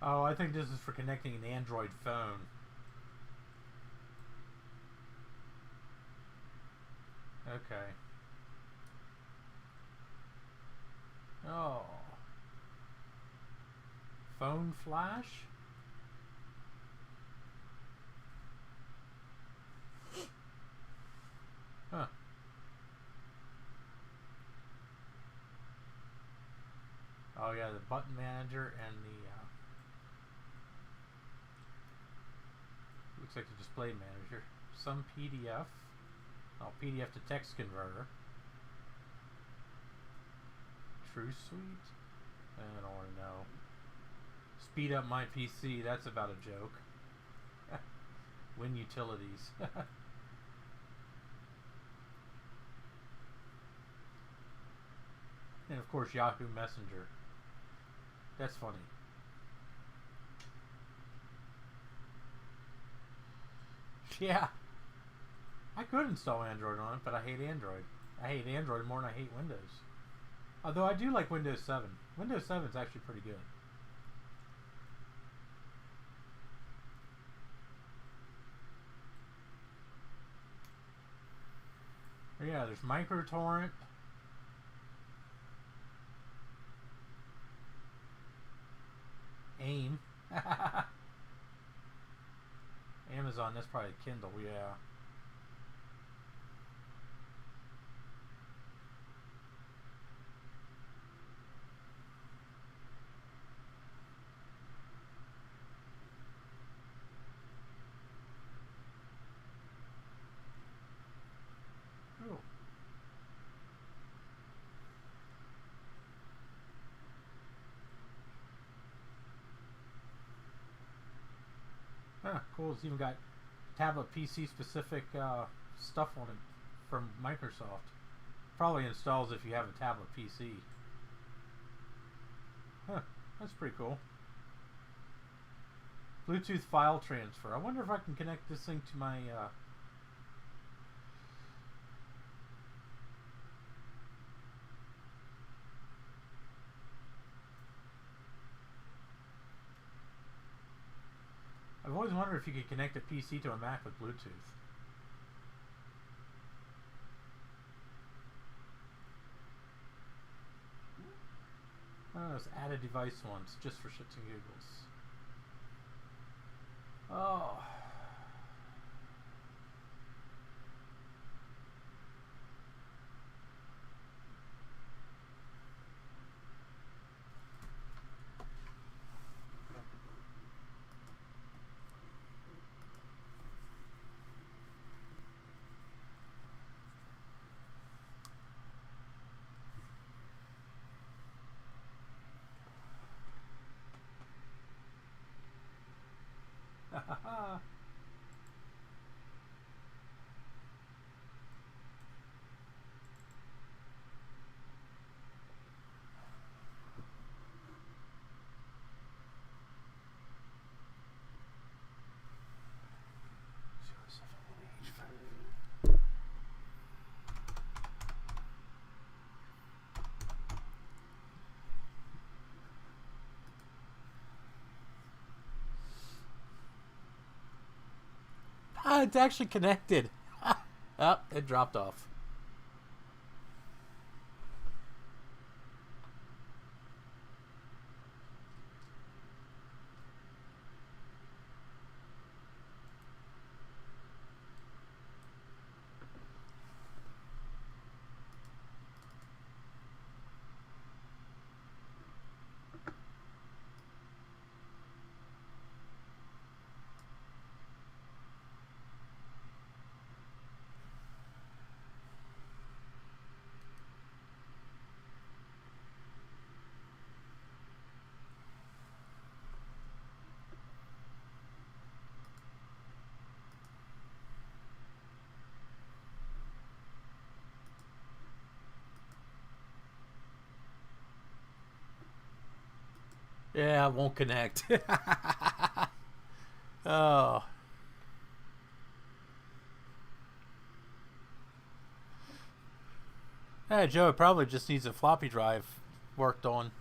Oh, I think this is for connecting an Android phone. Okay. Oh. Phone flash? Huh. Oh yeah, the button manager and the looks like the display manager. Some PDF. Oh, PDF to text converter. True Suite? I don't want to know. Speed up my PC, that's about a joke. Win utilities. And of course Yahoo Messenger. That's funny. Yeah. I could install Android on it, but I hate Android. I hate Android more than I hate Windows. Although I do like Windows 7. Windows 7 is actually pretty good. Yeah, there's MicroTorrent. AIM. Amazon, that's probably Kindle, yeah. Cool. Huh, cool. It's even got tablet PC specific stuff on it from Microsoft. Probably installs if you have a tablet PC. Huh, that's pretty cool. Bluetooth file transfer. I wonder if I can connect this thing to my... I've always wondered if you could connect a PC to a Mac with Bluetooth. Oh, let's add a device once, just for shits and giggles. Oh. Ah, it's actually connected. Oh, it dropped off. Yeah, it won't connect. Oh. Hey, Joe, it probably just needs a floppy drive worked on.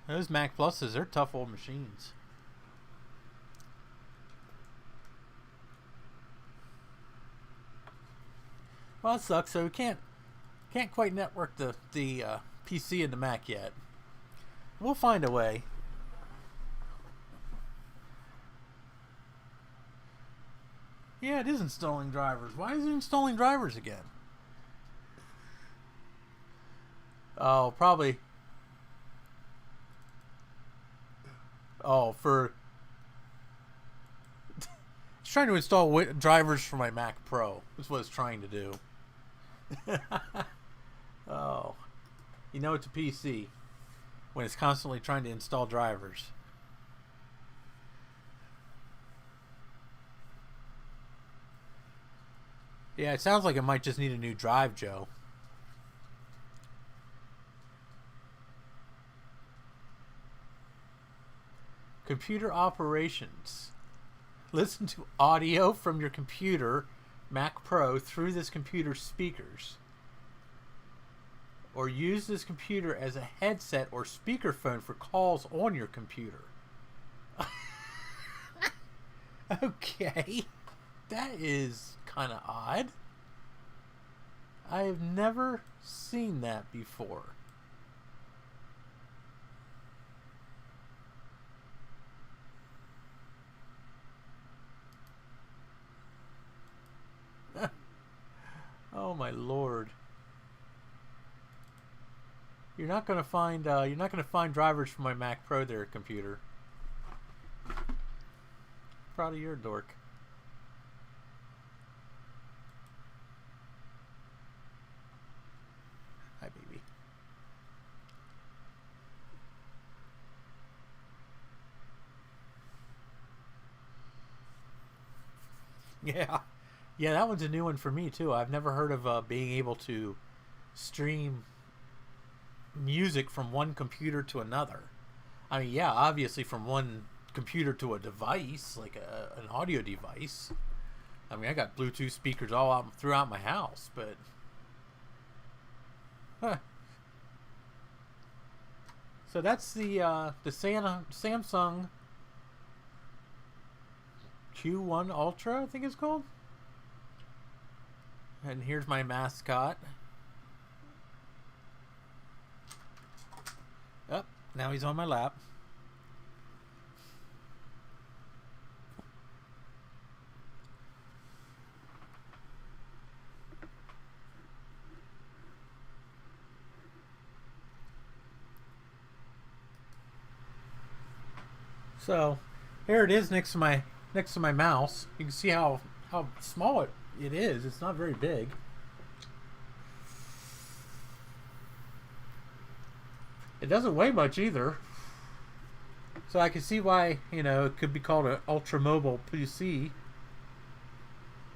Those Mac Pluses, they're tough old machines. Well, it sucks. So we can't quite network the PC and the Mac yet. We'll find a way. Yeah, it is installing drivers. Why is it installing drivers again? Oh, probably. Oh, for... It's trying to install drivers for my Mac Pro. That's what it's trying to do. Oh. You know it's a PC when it's constantly trying to install drivers. Yeah, it sounds like it might just need a new drive, Joe. Computer operations. Listen to audio from your computer, Mac Pro, through this computer's speakers. Or use this computer as a headset or speakerphone for calls on your computer. Okay. That is kind of odd. I have never seen that before. Oh my lord. You're not gonna find drivers for my Mac Pro there, computer. Proud of your dork. Hi, baby. Yeah. Yeah, that one's a new one for me too. I've never heard of being able to stream music from one computer to another. I mean, yeah, obviously from one computer to a device, like an audio device. I mean, I got Bluetooth speakers all out throughout my house, but so that's the Samsung Q1 Ultra, I think it's called. And here's my mascot. Oh, now he's on my lap. So here it is next to my mouse. You can see how small it is. It's not very big. It doesn't weigh much either. So I can see why, it could be called an Ultramobile Pc.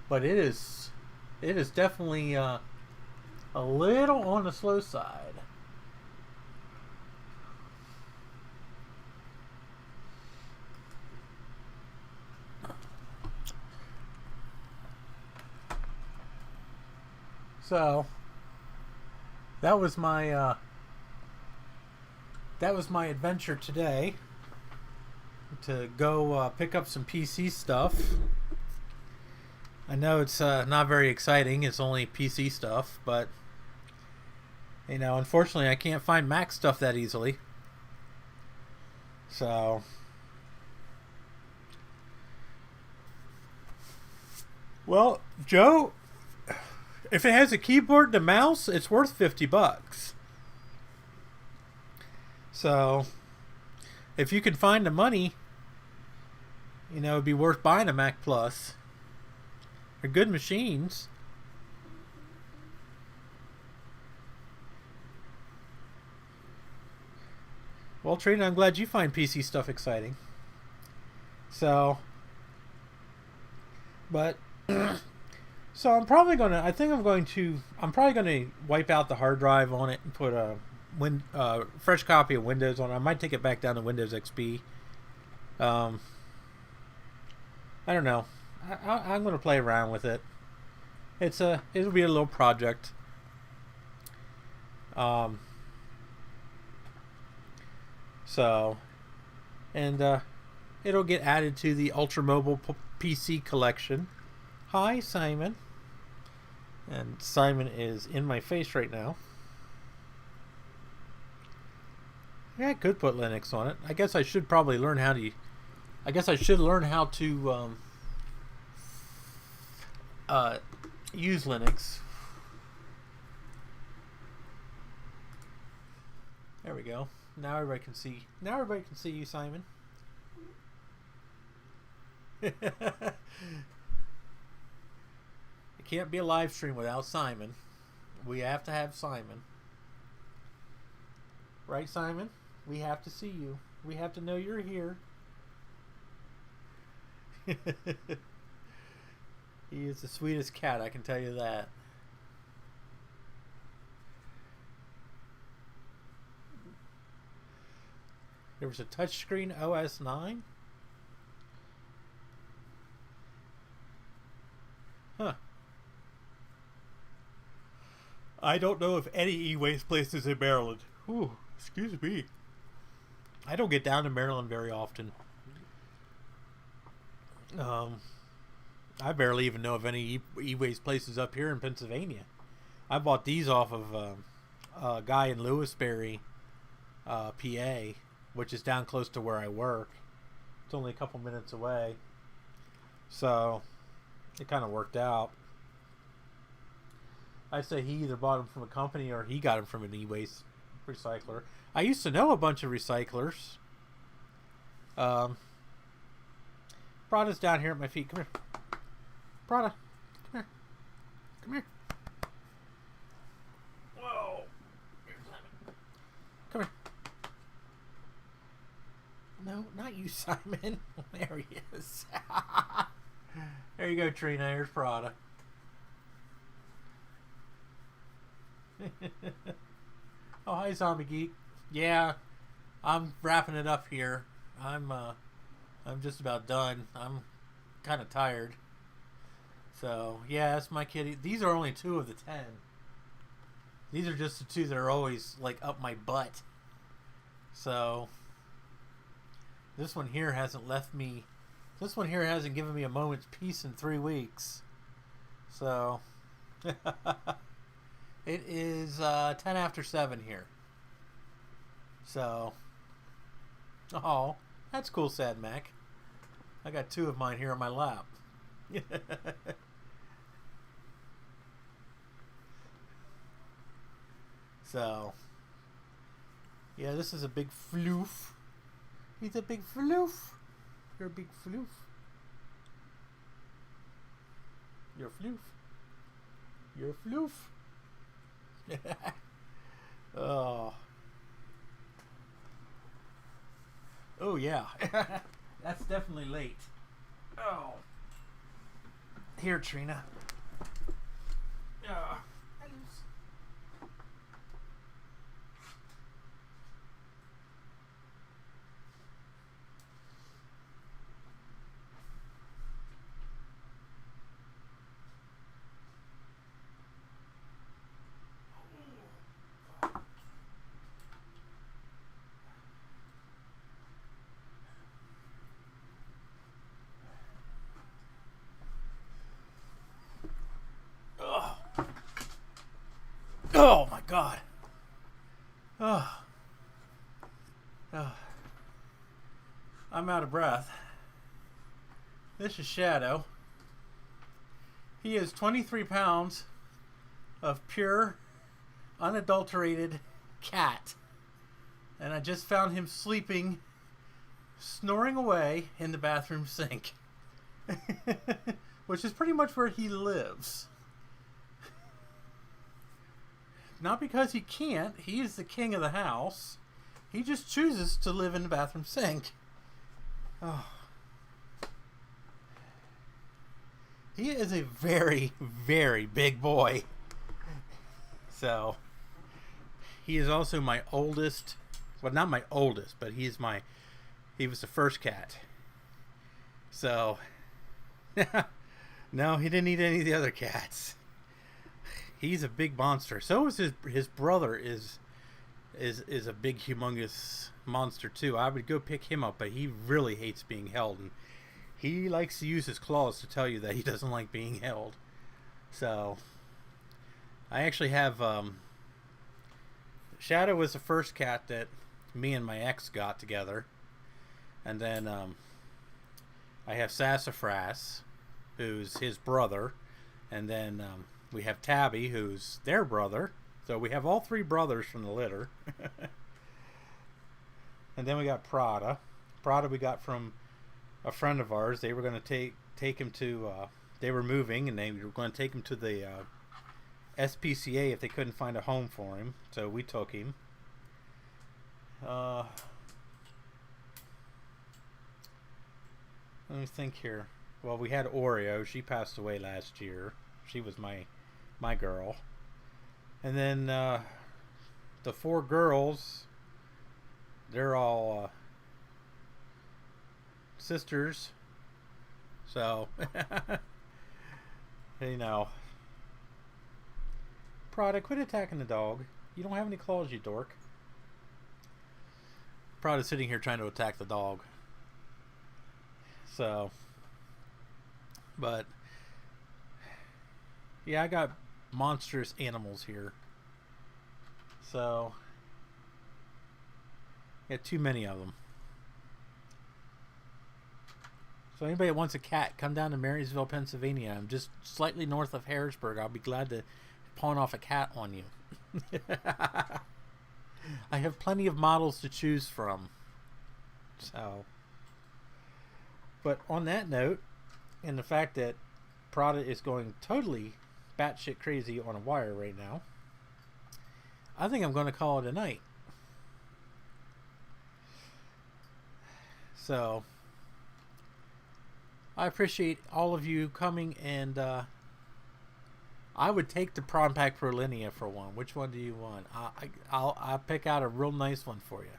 But it is definitely a little on the slow side. So that was my adventure today, to go pick up some PC stuff. I know it's not very exciting. It's only PC stuff, but unfortunately I can't find Mac stuff that easily. So well, Joe, if it has a keyboard and a mouse, it's worth $50. So, if you can find the money, it'd be worth buying a Mac Plus. They're good machines. Well, Trina, I'm glad you find PC stuff exciting. So, but so I'm probably gonna wipe out the hard drive on it and put a fresh copy of Windows on it. I might take it back down to Windows XP. I don't know. I'm gonna play around with it. It'll be a little project. So, and it'll get added to the Ultramobile PC collection. Hi, Simon. And Simon is in my face right now. Yeah, I could put Linux on it. I guess I should probably learn how to. Use Linux. There we go. Now everybody can see. Now everybody can see you, Simon. It can't be a live stream without Simon. We have to have Simon. Right, Simon? We have to see you. We have to know you're here. He is the sweetest cat, I can tell you that. There was a touchscreen OS 9? Huh. I don't know of any e-waste places in Maryland. Ooh, excuse me. I don't get down to Maryland very often. I barely even know of any e-waste places up here in Pennsylvania. I bought these off of a guy in Lewisberry, PA, which is down close to where I work. It's only a couple minutes away. So, it kind of worked out. I say he either bought them from a company or he got them from an e-waste recycler. I used to know a bunch of recyclers. Prada's down here at my feet. Come here. Prada. Come here. Come here. Whoa. Come here. No, not you, Simon. There he is. There you go, Trina. Here's Prada. Oh, hi, Zombie Geek. Yeah, I'm wrapping it up here. I'm I'm just about done. I'm kind of tired. So, yeah, that's my kitty. These are only 2 of the 10. These are just the 2 that are always, like, up my butt. So, this one here hasn't left me... This one here hasn't given me a moment's peace in 3 weeks. So, it is 10 after 7 here. So, oh, that's cool, Sad Mac. I got 2 of mine here on my lap. So, yeah, this is a big floof. He's a big floof. You're a big floof. You're a floof. You're a floof. Oh. Oh, yeah. That's definitely late. Oh. Here, Trina. Oh my God. Oh. Oh. I'm out of breath. This is Shadow. He is 23 pounds of pure, unadulterated cat. And I just found him sleeping, snoring away in the bathroom sink. Which is pretty much where he lives. Not because he can't. He is the king of the house. He just chooses to live in the bathroom sink. Oh. He is a very, very big boy. So, he is also my oldest. Well, not my oldest, but he was the first cat. So, no, he didn't eat any of the other cats. He's a big monster. So is his brother is a big humongous monster too. I would go pick him up, but he really hates being held, and he likes to use his claws to tell you that he doesn't like being held. So I actually have Shadow was the first cat that me and my ex got together, and then I have Sassafras, who's his brother, and then we have Tabby, who's their brother. So we have all 3 brothers from the litter. And then we got Prada. Prada we got from a friend of ours. They were going to take him to... they were moving, and they were going to take him to the SPCA if they couldn't find a home for him. So we took him. Let me think here. Well, we had Oreo. She passed away last year. She was my girl. And then the 4 girls, they're all sisters. So, you know. Prada, quit attacking the dog. You don't have any claws, you dork. Prada's sitting here trying to attack the dog. So, but yeah, I got monstrous animals here. So, got too many of them. So anybody that wants a cat, come down to Marysville, Pennsylvania. I'm just slightly north of Harrisburg. I'll be glad to pawn off a cat on you. I have plenty of models to choose from. So, but on that note, and the fact that Prada is going totally batshit crazy on a wire right now, I think I'm going to call it a night. So, I appreciate all of you coming, and I would take the Prawn Pack Pro Linea for one. Which one do you want? I'll pick out a real nice one for you.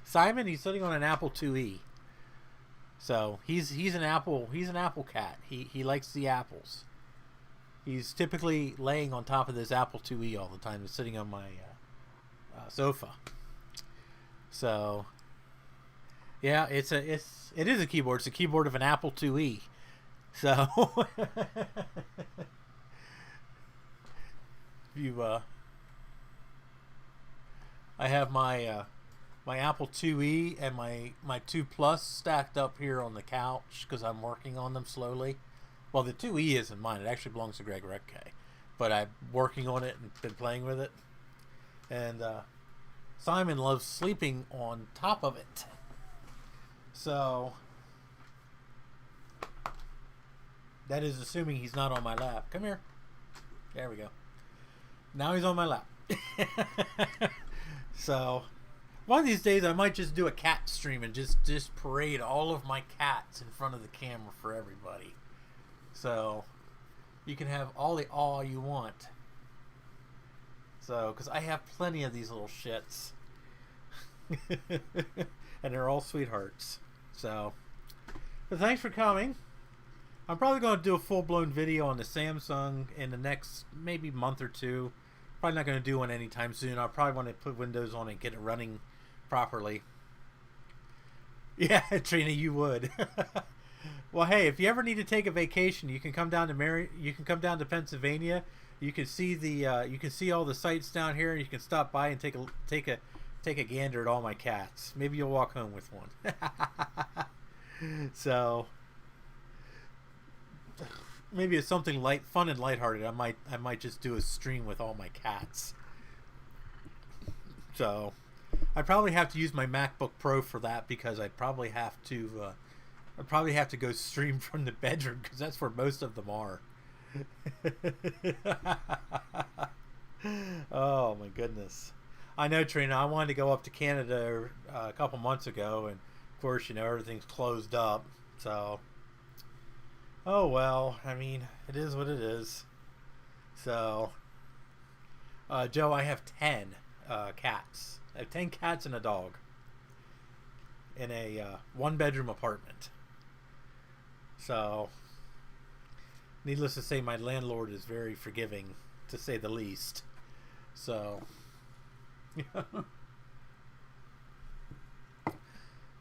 Simon, he's sitting on an Apple IIe. So he's an Apple cat. He likes the apples. He's typically laying on top of this Apple IIe all the time. He's sitting on my sofa. So yeah, it is a keyboard. It's a keyboard of an Apple IIe. So I have my my Apple IIe and my 2 Plus stacked up here on the couch because I'm working on them slowly. Well, the 2E isn't mine. It actually belongs to Greg Hrutkay. But I'm working on it and been playing with it. And Simon loves sleeping on top of it. So that is assuming he's not on my lap. Come here. There we go. Now he's on my lap. So one of these days I might just do a cat stream and just parade all of my cats in front of the camera for everybody. So you can have all the awe you want. So, because I have plenty of these little shits. And they're all sweethearts. So, but thanks for coming. I'm probably going to do a full-blown video on the Samsung in the next maybe month or two. Probably not going to do one anytime soon. I'll probably want to put Windows on and get it running properly. Yeah, Trina, you would. Well, hey, if you ever need to take a vacation, you can come down to You can come down to Pennsylvania. You can see you can see all the sights down here. You can stop by and take a gander at all my cats. Maybe you'll walk home with one. So maybe it's something fun and lighthearted. I might just do a stream with all my cats. So I probably have to use my MacBook Pro for that because I'd probably have to go stream from the bedroom because that's where most of them are. Oh my goodness. I know, Trina, I wanted to go up to Canada a couple months ago, and of course, everything's closed up. So, oh well, I mean, it is what it is. So, Joe, I have 10 cats. I have 10 cats and a dog in a one-bedroom apartment. So, needless to say, my landlord is very forgiving, to say the least. So, I'm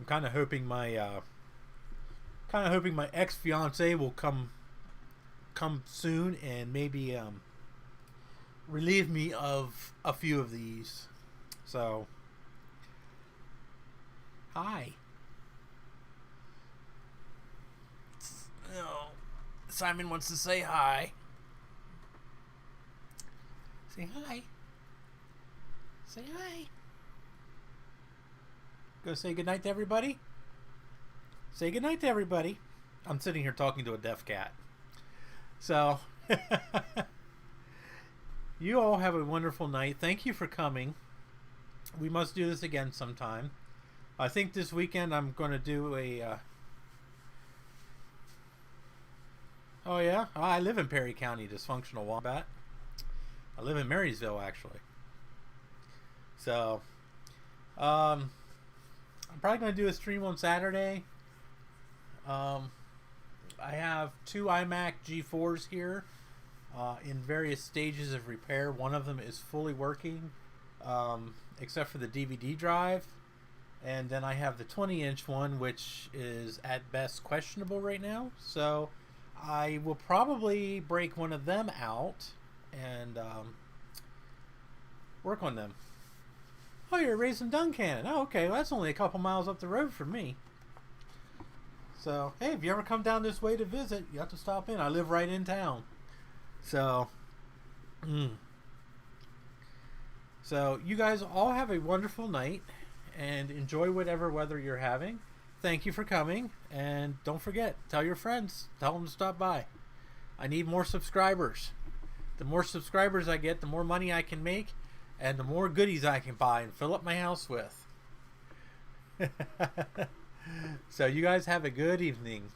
kind of hoping my ex-fiance will come soon and maybe relieve me of a few of these. So, hi. Oh, Simon wants to say hi. Say hi. Say hi. Go say goodnight to everybody. Say goodnight to everybody. I'm sitting here talking to a deaf cat. So, you all have a wonderful night. Thank you for coming. We must do this again sometime. I think this weekend I'm going to do a... Oh yeah? I live in Perry County, dysfunctional Wombat. I live in Marysville, actually. So, I'm probably going to do a stream on Saturday. I have 2 iMac G4s here in various stages of repair. One of them is fully working, except for the DVD drive. And then I have the 20-inch one, which is at best questionable right now. So I will probably break one of them out and work on them. Oh, you're raising Duncannon. Oh, okay. Well, that's only a couple miles up the road from me. So, hey, if you ever come down this way to visit, you have to stop in. I live right in town. So, so you guys all have a wonderful night and enjoy whatever weather you're having. Thank you for coming, and don't forget, tell your friends, tell them to stop by. I need more subscribers. The more subscribers I get, the more money I can make, and the more goodies I can buy and fill up my house with. So you guys have a good evening.